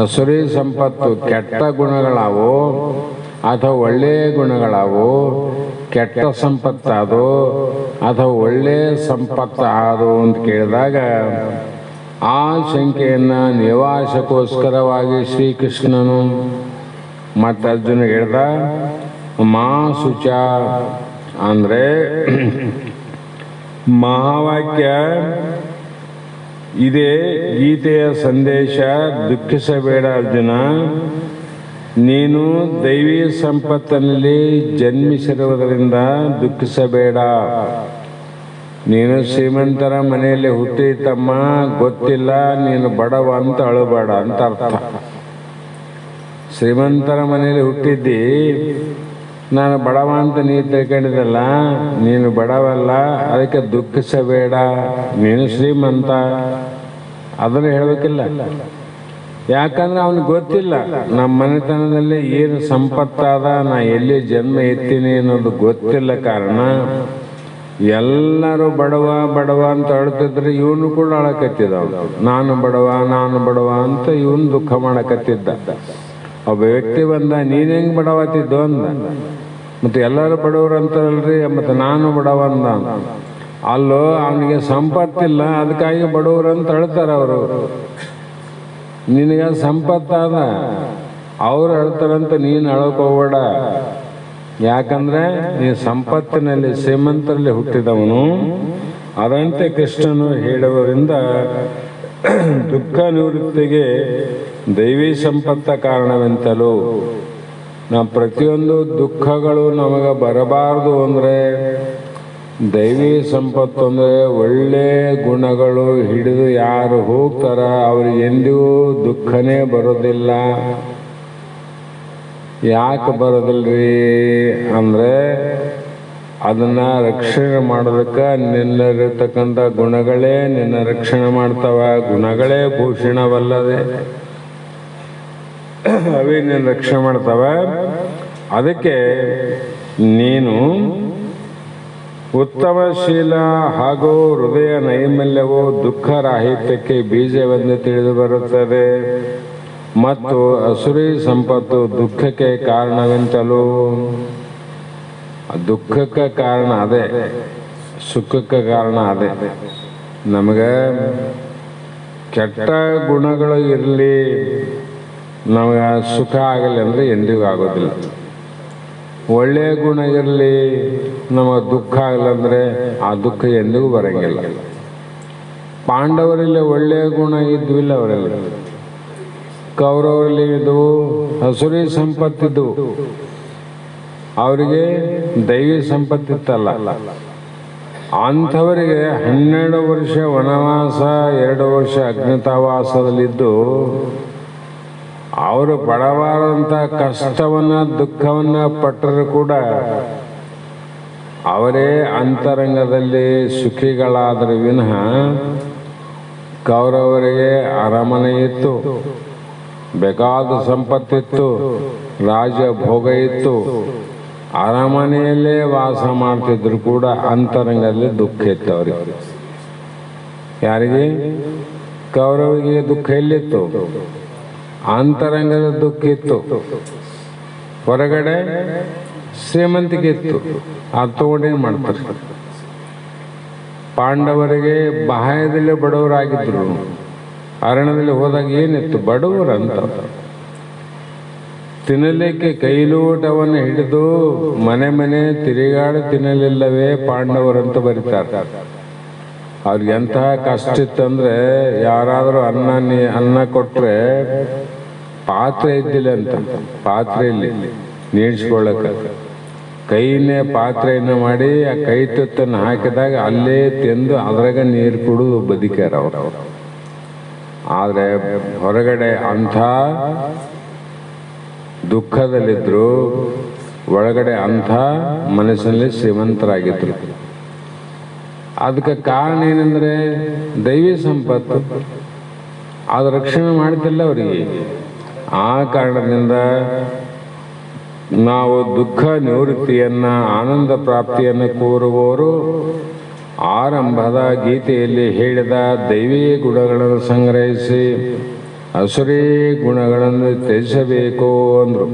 ಅಸುರಿ ಸಂಪತ್ತು, ಕೆಟ್ಟ ಗುಣಗಳಾವು. ಅಥವಾ ಒಳ್ಳೆಯ ಗುಣಗಳಾವು, ಕೆಟ್ಟ ಸಂಪತ್ತಾದೋ ಅಥವಾ ಒಳ್ಳೆಯ ಸಂಪತ್ತಾದೋ ಅಂತ ಕೇಳಿದಾಗ ಆ ಶಂಕೆಯನ್ನು ನಿವಾರಿಸಕ್ಕೋಸ್ಕರವಾಗಿ ಶ್ರೀಕೃಷ್ಣನು ಮತ್ತು ಅರ್ಜುನ ಹೇಳ್ದ, ಮಾ ಶುಚ ಅಂದರೆ ಮಹಾವಾಕ್ಯ ಇದೇ ಗೀತೆಯ ಸಂದೇಶ. ದುಃಖಿಸಬೇಡ ಅರ್ಜುನ, ನೀನು ದೈವಿ ಸಂಪತ್ತಿನಲ್ಲಿ ಜನ್ಮಿಸಿರುವುದರಿಂದ ದುಃಖಿಸಬೇಡ. ನೀನು ಶ್ರೀಮಂತರ ಮನೆಯಲ್ಲಿ ಹುಟ್ಟಿತಮ್ಮ, ಗೊತ್ತಿಲ್ಲ, ನೀನು ಬಡವ ಅಂತ ಅಳಬೇಡ ಅಂತ ಅರ್ಥ. ಶ್ರೀಮಂತರ ಮನೆಯಲ್ಲಿ ಹುಟ್ಟಿದ್ದಿ, ನಾನು ಬಡವ ಅಂತ ನೀ ತಿಳ್ಕೊಂಡಿದ್ದಲ್ಲ, ನೀನು ಬಡವಲ್ಲ, ಅದಕ್ಕೆ ದುಃಖಿಸಬೇಡ, ನೀನು ಶ್ರೀಮಂತ. ಅದನ್ನು ಹೇಳಬೇಕಿಲ್ಲ. ಯಾಕಂದ್ರೆ ಅವನಿಗೆ ಗೊತ್ತಿಲ್ಲ ನಮ್ಮ ಮನೆತನದಲ್ಲಿ ಏನು ಸಂಪತ್ತಾದ, ನಾ ಎಲ್ಲಿ ಜನ್ಮ ಎತ್ತೀನಿ ಅನ್ನೋದು ಗೊತ್ತಿಲ್ಲ. ಕಾರಣ ಎಲ್ಲರೂ ಬಡವ ಬಡವ ಅಂತ ಅಳ್ತಿದ್ರೆ ಇವನು ಕೂಡ ಅಳಕತ್ತಿದ್ದ. ನಾನು ಬಡವ ಅಂತ ಇವನು ದುಃಖ ಮಾಡಕತ್ತಿದ್ದ. ಒಬ್ಬ ವ್ಯಕ್ತಿ ಬಂದ, ನೀನು ಹೆಂಗೆ ಬಡವತ್ತಿದ್ದು ಅಂದ. ಮತ್ತು ಎಲ್ಲರೂ ಬಡವರು ಅಂತಾರಲ್ರಿ, ಮತ್ತು ನಾನು ಬಡವ ಅಂದ. ಅಲ್ಲೋ ಅವನಿಗೆ ಸಂಪತ್ತಿಲ್ಲ, ಅದಕ್ಕಾಗಿ ಬಡವರು ಅಂತ ಅಳ್ತಾರೆ ಅವರು. ನಿನಗೆ ಸಂಪತ್ತಾದ, ಅವ್ರು ಅಳ್ತಾರಂತ ನೀನು ಅಳಕೋಬೇಡ. ಯಾಕಂದ್ರೆ ನೀನು ಸಂಪತ್ತಿನಲ್ಲಿ ಶ್ರೀಮಂತರಲ್ಲಿ ಹುಟ್ಟಿದವನು. ಅದಂತೆ ಕೃಷ್ಣನು ಹೇಳುವುದರಿಂದ ದುಃಖ ನಿವೃತ್ತಿಗೆ ದೈವಿ ಸಂಪತ್ತ ಕಾರಣವೆಂತಲೂ, ನಾವು ಪ್ರತಿಯೊಂದು ದುಃಖಗಳು ನಮಗೆ ಬರಬಾರದು ಅಂದರೆ ದೈವಿ ಸಂಪತ್ತು ಅಂದರೆ ಒಳ್ಳೆ ಗುಣಗಳು ಹಿಡಿದು ಯಾರು ಹೋಗ್ತಾರ ಅವ್ರಿಗೆ ಎಂದಿಗೂ ದುಃಖನೇ ಬರೋದಿಲ್ಲ. ಯಾಕೆ ಬರೋದಿಲ್ರಿ ಅಂದರೆ ಅದನ್ನು ರಕ್ಷಣೆ ಮಾಡೋದಕ್ಕೆ ನಿನ್ನಲ್ಲಿರ್ತಕ್ಕಂಥ ಗುಣಗಳೇ ನಿನ್ನ ರಕ್ಷಣೆ ಮಾಡ್ತಾವ. ಗುಣಗಳೇ ಭೂಷಣವಲ್ಲದೆ ಅವೇ ನಿನ್ನ ರಕ್ಷಣೆ ಮಾಡ್ತಾವ. ಅದಕ್ಕೆ ನೀನು ಉತ್ತಮ ಶೀಲ ಹಾಗೂ ಹೃದಯ ನೈರ್ಮಲ್ಯವು ದುಃಖ ರಾಹಿತ್ಯಕ್ಕೆ ಬೀಜವೆಂದು ತಿಳಿದು ಬರುತ್ತದೆ. ಮತ್ತು ಅಸುರಿ ಸಂಪತ್ತು ದುಃಖಕ್ಕೆ ಕಾರಣವೆಂತಲೂ. ದುಃಖಕ್ಕೆ ಕಾರಣ ಅದೇ, ಸುಖಕ್ಕೆ ಕಾರಣ ಅದೇ. ನಮಗೆ ಕೆಟ್ಟ ಗುಣಗಳು ಇರಲಿ, ನಮಗೆ ಸುಖ ಆಗಲಿ ಅಂದರೆ ಎಂದಿಗೂ ಆಗೋದಿಲ್ಲ. ಒಳ್ಳೆಯ ಗುಣ ಇರಲಿ, ನಮಗೆ ದುಃಖ ಆಗಲ್ಲ ಅಂದರೆ ಆ ದುಃಖ ಎಂದಿಗೂ ಬರಂಗಿಲ್ಲ. ಪಾಂಡವರಲ್ಲಿ ಒಳ್ಳೆಯ ಗುಣ ಇದ್ವಿಲ್ಲ, ಅವರಲ್ಲಿ. ಕೌರವರಲ್ಲಿ ಇದ್ದವು, ಹಸುರಿ ಸಂಪತ್ತಿದ್ದು, ಅವರಿಗೆ ದೈವಿ ಸಂಪತ್ತಿತ್ತಲ್ಲ. ಅಂಥವರಿಗೆ 12 ವರ್ಷ ವನವಾಸ, 2 ವರ್ಷ ಅಜ್ಞಾತವಾಸದಲ್ಲಿದ್ದು ಅವರು ಪಡಬಾರದಂಥ ಕಷ್ಟವನ್ನು ದುಃಖವನ್ನು ಪಟ್ಟರೂ ಕೂಡ ಅವರೇ ಅಂತರಂಗದಲ್ಲಿ ಸುಖಿಗಳಾದರೂ ವಿನಃ ಕೌರವರಿಗೆ ಅರಮನೆ ಇತ್ತು, ಬೇಕಾದ ಸಂಪತ್ತಿತ್ತು, ರಾಜಭೋಗ ಇತ್ತು, ಅರಮನೆಯಲ್ಲೇ ವಾಸ ಮಾಡ್ತಿದ್ರು ಕೂಡ ಅಂತರಂಗದಲ್ಲಿ ದುಃಖ ಇತ್ತು ಅವರಿಗೆ. ಯಾರಿಗೆ? ಕೌರವರಿಗೆ ದುಃಖ ಎಲ್ಲಿತ್ತು? ಅಂತರಂಗದ ದುಃಖ ಇತ್ತು. ಹೊರಗಡೆ ಶ್ರೀಮಂತಿಕೆ ಇತ್ತು, ಅದು ತಗೊಂಡೇನು ಮಾಡ್ತಾರೆ. ಪಾಂಡವರಿಗೆ ಬಾಹ್ಯದಲ್ಲಿ ಬಡವರಾಗಿದ್ರು, ಅರಣ್ಯದಲ್ಲಿ ಹೋದಾಗ ಏನಿತ್ತು? ಬಡವರಂತ. ತಿನ್ನಲಿಕ್ಕೆ ಕೈಲೂಟವನ್ನು ಹಿಡಿದು ಮನೆ ಮನೆ ತಿರುಗಾಡಿ ತಿನ್ನಲಿಲ್ಲವೇ ಪಾಂಡವರಂತ ಬರೀತಾರೆ. ಅವ್ರಿಗೆ ಎಂತಹ ಕಷ್ಟ ಇತ್ತಂದ್ರೆ, ಯಾರಾದರೂ ಅನ್ನ ಕೊಟ್ಟರೆ ಪಾತ್ರೆ ಇದ್ದಿಲ್ಲ ಅಂತ, ಪಾತ್ರೆಯಲ್ಲಿ ನೀಡ್ಸ್ಕೊಳ್ಳಕ್ಕೆ ಕೈನೇ ಪಾತ್ರೆಯನ್ನು ಮಾಡಿ ಆ ಕೈ ತುತ್ತನ್ನು ಹಾಕಿದಾಗ ಅಲ್ಲೇ ತಿಂದು ಅದ್ರಾಗ ನೀರು ಕುಡಿದು ಬದುಕ್ಯಾರ ಅವರು. ಆದರೆ ಹೊರಗಡೆ ಅಂಥ ದುಃಖದಲ್ಲಿದ್ದರು, ಒಳಗಡೆ ಅಂಥ ಮನಸ್ಸಿನಲ್ಲಿ ಶ್ರೀಮಂತರಾಗಿದ್ರು. ಅದಕ್ಕೆ ಕಾರಣ ಏನಂದರೆ ದೈವಿ ಸಂಪತ್ತು, ಅದು ರಕ್ಷಣೆ ಮಾಡ್ತಿಲ್ಲ ಅವರಿಗೆ. ಆ ಕಾರಣದಿಂದ ನಾವು ದುಃಖ ನಿವೃತ್ತಿಯನ್ನು, ಆನಂದ ಪ್ರಾಪ್ತಿಯನ್ನು ಕೋರುವವರು ಆರಂಭದ ಗೀತೆಯಲ್ಲಿ ಹೇಳಿದ ದೈವಿ ಗುಣಗಳನ್ನು ಸಂಗ್ರಹಿಸಿ ಅಸುರಿ ಗುಣಗಳನ್ನು ತ್ಯಜಿಸಬೇಕು ಅಂದರು.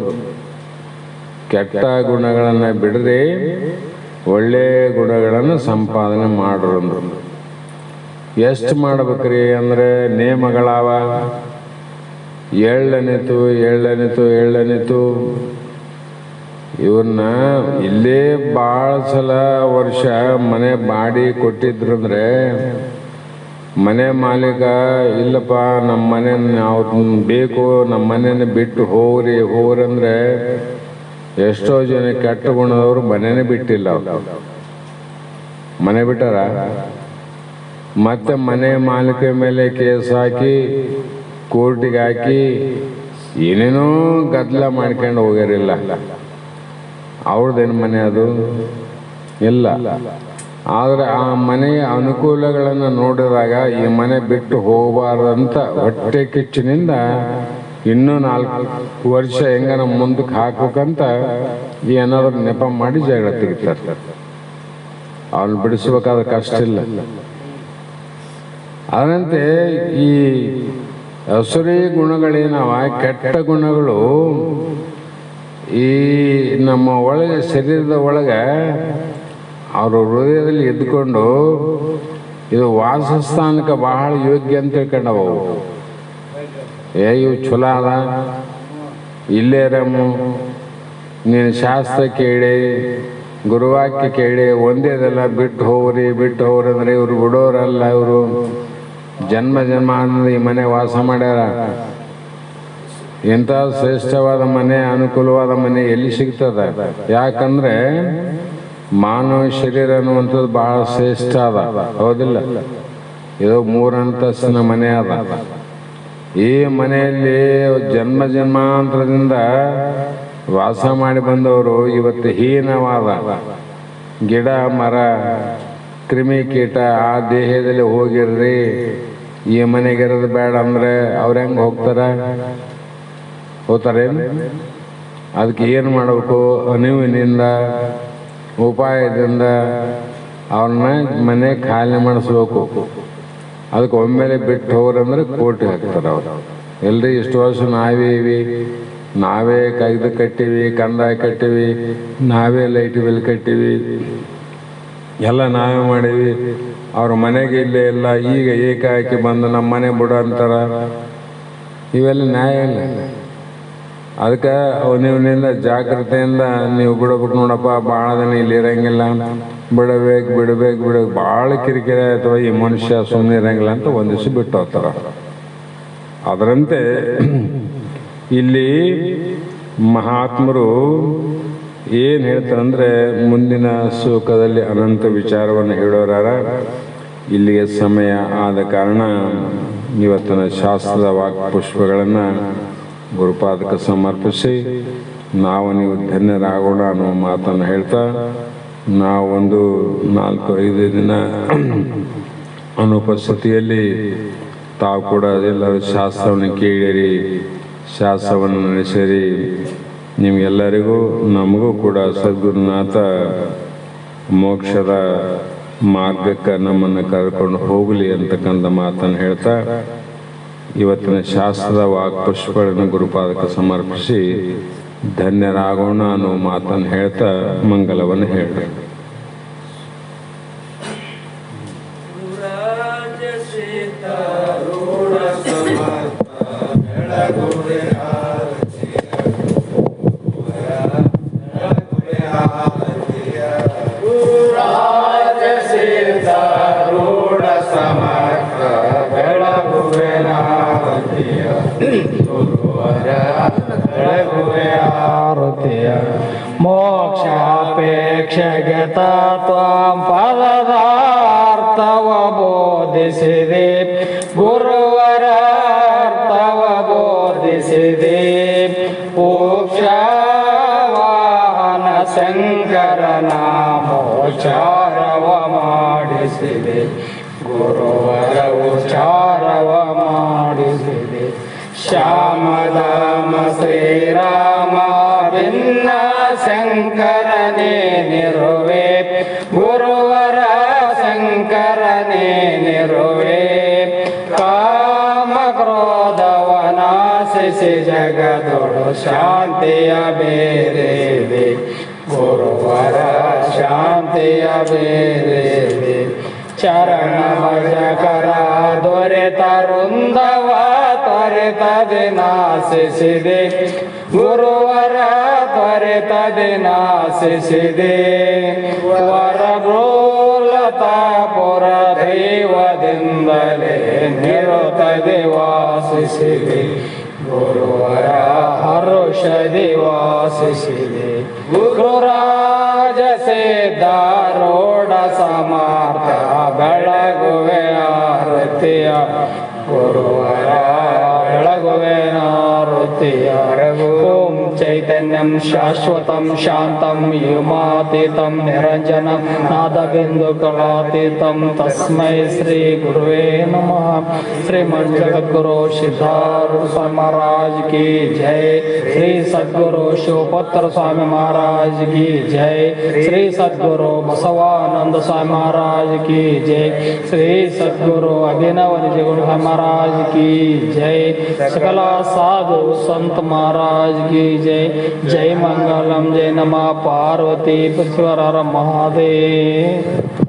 ಕೆಟ್ಟ ಗುಣಗಳನ್ನು ಬಿಡದೆ ಒಳ್ಳೆಯ ಗುಣಗಳನ್ನು ಸಂಪಾದನೆ ಮಾಡ್ರು. ಎಷ್ಟು ಮಾಡ್ಬೇಕ್ರಿ ಅಂದರೆ ನೇಮಗಳಾವ. ಎಳ್ಳನಿತು ಇವ್ರನ್ನ ಇಲ್ಲೇ ಭಾಳ ಸಲ ವರ್ಷ ಮನೆ ಬಾಡಿ ಕೊಟ್ಟಿದ್ರಂದ್ರೆ ಮನೆ ಮಾಲೀಕ ಇಲ್ಲಪ್ಪ ನಮ್ಮ ಮನೆ ನಾವು ಬೇಕು, ನಮ್ಮ ಮನೆಯನ್ನು ಬಿಟ್ಟು ಹೋಗ್ರಿ ಅಂದ್ರೆ ಎಷ್ಟೋ ಜನ ಕೆಟ್ಟ ಗುಣದವರು ಮನೆನೇ ಬಿಟ್ಟಿಲ್ಲ. ಮನೆ ಬಿಟ್ಟಾರ, ಮತ್ತೆ ಮನೆ ಮಾಲೀಕ ಮೇಲೆ ಕೇಸ್ ಹಾಕಿ ಕೋರ್ಟಿಗೆ ಹಾಕಿ ಏನೇನೋ ಗದ್ದಲ ಮಾಡ್ಕೊಂಡು ಹೋಗ್ಯಾರಿಲ್ಲ. ಅವ್ರದ್ದೇನು ಮನೆ ಅದು ಇಲ್ಲ. ಆದರೆ ಆ ಮನೆಯ ಅನುಕೂಲಗಳನ್ನು ನೋಡಿದಾಗ ಈ ಮನೆ ಬಿಟ್ಟು ಹೋಗಬಾರ್ದಂತ ಹೊಟ್ಟೆ ಕಿಚ್ಚಿನಿಂದ ಇನ್ನೂ 4 ವರ್ಷ ಹೆಂಗನ ಮುಂದಕ್ಕೆ ಹಾಕ್ಬೇಕಂತ ಏನಾದ್ರು ನೆಪ ಮಾಡಿ ಜಗಳ ತೆಗಿತಾರೆ. ಅವನು ಬಿಡಿಸ್ಬೇಕಾದ್ರೆ ಕಷ್ಟ ಇಲ್ಲ. ಅದರಂತೆ ಈ ಅಸುರಿ ಗುಣಗಳೇನವ, ಕೆಟ್ಟ ಗುಣಗಳು ಈ ನಮ್ಮ ಒಳಗೆ ಶರೀರದ ಒಳಗೆ ಅವರು ಹೃದಯದಲ್ಲಿ ಎದ್ಕೊಂಡು ಇದು ವಾಸಸ್ಥಾನಕ್ಕೆ ಬಹಳ ಯೋಗ್ಯ ಅಂತ ತಿಳ್ಕೊಂಡವು. ಇವು ಚಲೋ ಅದ, ಇಲ್ಲೇ ರಮ್ಮು, ನೀನು ಶಾಸ್ತ್ರ ಕೇಳಿ ಗುರುವಾಕ್ಯ ಕೇಳಿ ಒಂದೇದೆಲ್ಲ ಬಿಟ್ಟು ಹೋಗ್ರಿ ಅಂದ್ರೆ ಇವರು ಬಿಡೋರಲ್ಲ. ಇವರು ಜನ್ಮ ಈ ಮನೆ ವಾಸ ಮಾಡ್ಯಾರ. ಇಂಥ ಶ್ರೇಷ್ಠವಾದ ಮನೆ, ಅನುಕೂಲವಾದ ಮನೆ ಎಲ್ಲಿ ಸಿಗ್ತದ? ಯಾಕಂದ್ರೆ ಮಾನವ ಶರೀರ ಅನ್ನುವಂಥದ್ದು ಬಹಳ ಶ್ರೇಷ್ಠ ಅದ, ಹೌದಿಲ್ಲ? ಇದು 3 ಅಂತಸ್ತಿನ ಮನೆ ಅದ. ಈ ಮನೆಯಲ್ಲಿ ಜನ್ಮಾಂತರದಿಂದ ವಾಸ ಮಾಡಿ ಬಂದವರು ಇವತ್ತು ಹೀನವಾದ ಗಿಡ ಮರ ಕ್ರಿಮಿಕೀಟ ಆ ದೇಹದಲ್ಲಿ ಹೋಗಿರ್ರಿ, ಈ ಮನೆಗಿರೋದು ಬೇಡ ಅಂದ್ರೆ ಅವ್ರು ಹೆಂಗೆ ಹೋಗ್ತಾರೇನು? ಅದಕ್ಕೆ ಏನು ಮಾಡಬೇಕು? ಅರಿವಿನಿಂದ ಉಪಾಯದಿಂದ ಅವ್ರನ್ನ ಮನೆ ಖಾಲಿ ಮಾಡಿಸ್ಬೇಕು. ಅದಕ್ಕೆ ಒಮ್ಮೆಲೆ ಬಿಟ್ಟು ಹೋಗ್ರಂದ್ರೆ ಕೋಟಿ ಹಾಕ್ತಾರೆ ಅವ್ರು. ಎಲ್ರಿ ಇಷ್ಟು ವರ್ಷ ನಾವೇ ಕಾಯ್ದು ಕಟ್ಟಿವಿ, ಕಂದಾಯ ಕಟ್ಟಿವಿ, ನಾವೇ ಲೈಟ್ ಬಿಲ್ ಕಟ್ಟಿವಿ, ಎಲ್ಲ ನಾವೇ ಮಾಡೀವಿ. ಅವ್ರ ಮನೆಗೆ ಇಲ್ಲೇ ಇಲ್ಲ, ಈಗ ಏಕಾಏಕಿ ಬಂದು ನಮ್ಮ ಮನೆ ಬಿಡು ಅಂತಾರ. ಇವೆಲ್ಲ ನ್ಯಾಯ ಇಲ್ಲ. ಅದಕ್ಕೆ ನೀವಿನಿಂದ ಜಾಗ್ರತೆಯಿಂದ ನೀವು ಬಿಡಬೇಕು. ನೋಡಪ್ಪ, ಭಾಳ ದಿನ ಇಲ್ಲಿ ಇರಂಗಿಲ್ಲ, ಬಿಡಬೇಕು ಭಾಳ ಕಿರಿಕಿರಿ ಅಥವಾ ಈ ಮನುಷ್ಯ ಸುಮ್ಮನೆ ಇರಂಗಿಲ್ಲ ಅಂತ ಒಂದು ದಿವಸ ಬಿಟ್ಟು ಹೋಗ್ತಾರ. ಅದರಂತೆ ಇಲ್ಲಿ ಮಹಾತ್ಮರು ಏನು ಹೇಳ್ತಾರಂದ್ರೆ, ಮುಂದಿನ ಶ್ಲೋಕದಲ್ಲಿ ಅನಂತ ವಿಚಾರವನ್ನು ಹೇಳೋರಾರ. ಇಲ್ಲಿಗೆ ಸಮಯ ಆದ ಕಾರಣ ಇವತ್ತಿನ ಶಾಸ್ತ್ರದ ವಾಕ್ಪುಷ್ಪಗಳನ್ನು ಗುರುಪಾದಕ್ಕೆ ಸಮರ್ಪಿಸಿ ನೀವು ಧನ್ಯರಾಗೋಣ ಅನ್ನೋ ಮಾತನ್ನು ಹೇಳ್ತಾ, ನಾವೊಂದು 4-5 ದಿನ ಅನುಪಸ್ಥಿತಿಯಲ್ಲಿ ತಾವು ಕೂಡ ಎಲ್ಲರೂ ಶಾಸ್ತ್ರವನ್ನು ಕೇಳಿರಿ, ಶಾಸ್ತ್ರವನ್ನು ನಡೆಸಿರಿ. ನಿಮಗೆಲ್ಲರಿಗೂ ನಮಗೂ ಕೂಡ ಸದ್ಗುರುನಾಥ ಮೋಕ್ಷದ ಮಾರ್ಗಕ್ಕೆ ನಮ್ಮನ್ನು ಕರ್ಕೊಂಡು ಹೋಗಲಿ ಅಂತಕ್ಕಂಥ ಮಾತನ್ನು ಹೇಳ್ತಾ, ಇವತ್ತಿನ ಶಾಸ್ತ್ರದ ವಾಕ್ಪುಷ್ಪಗಳನ್ನು ಗುರುಪಾದಕ್ಕೆ ಸಮರ್ಪಿಸಿ ಧನ್ಯರಾಗೋಣ ಅನ್ನೋ ಮಾತನ್ನು ಹೇಳ್ತಾ ಮಂಗಲವನ್ನು ಹೇಳ್ರಿ. ಮೋಕ್ಷಾಪೇಕ್ಷೆಗೆ ತ್ವಾಂ ಪದದಾರ್ಥವ ಬೋಧಿಸಿದೆ, ಗುರುವರ ಅರ್ಥವ ಬೋಧಿಸಿದೆ. ಮೋಕ್ಷವಾಹನ ಶಂಕರನ ಮೋಚಾರವ ಮಾಡಿಸಿದೆ, ಗುರುವರ ಉಚ್ಚಾರವ ಮಾಡಿಸಿದೆ. ಶ್ಯಾಮಧಾಮ ಶ್ರೀರಾಮ ಭಿನ್ನ ಶಂಕರನೇ ನಿರುವೆ, ಗುರುವರ ಶಂಕರನೇ ನಿರುವೆ. ಕಾಮ ಕ್ರೋಧವನಾಶ ವಾಸಿಸಿ ಜಗದೊಳು ಶಾಂತಿಯ ಬೇರೆದೆ ಗುರುವರ ಶಾಂತಿಯ ಬೇರೆದೆ ಚರಣ ಭಜಕರ ದೊರೆತ ವೃಂದವ ತ್ವರಿತದಿ ನಾಶಿಸಿದೆ ಗುರುವರ ತ್ವರಿತದಿ ನಾಶಿಸಿದೆ ವರಭೂಲತಾಪುರ ದೈವದಿಂದಲೇ ನಿರುತದಿ ವಾಸಿಸಿದೆ ಗುರುವರ ಹರುಷದಿ ವಾಸಿಸಿದೆ ಗುರುರಾಜ ಸಿದ್ಧಾರೂಢ ಸಮರ್ಥ ಬೆಳಗುವೆ ಆರತಿಯ ಗುರುವರ ಬೆಳಗುವೆ ಆರತಿಯ ಓಂ ಚೈತನ್ಯಂ ಶಾಶ್ವತಂ ಶಾಂತಂ ವ್ಯೋಮಾತೀತಂ ನಿರಂಜನಂ ನಾದಬಿಂದು ಕಲಾತೀತಂ ತಸ್ಮೈ ಶ್ರೀ ಗುರುವೇ ನಮಃ ಶ್ರೀಮನ್ ಜಗದ್ಗುರು ಸಿದ್ಧಾರೂಢ ಸ್ವಾಮಿ महाराज की जय श्री सद्गुरु शिवपत्र स्वामी महाराज की जय श्री सद्गुरु बसवानंद स्वामी महाराज की जय श्री सद्गुरु अभिनव निजगुरु महाराज की जय सकला साधु संत महाराज की जय जय मंगलम जय नमः पार्वती पृथ्वीवर महादेव।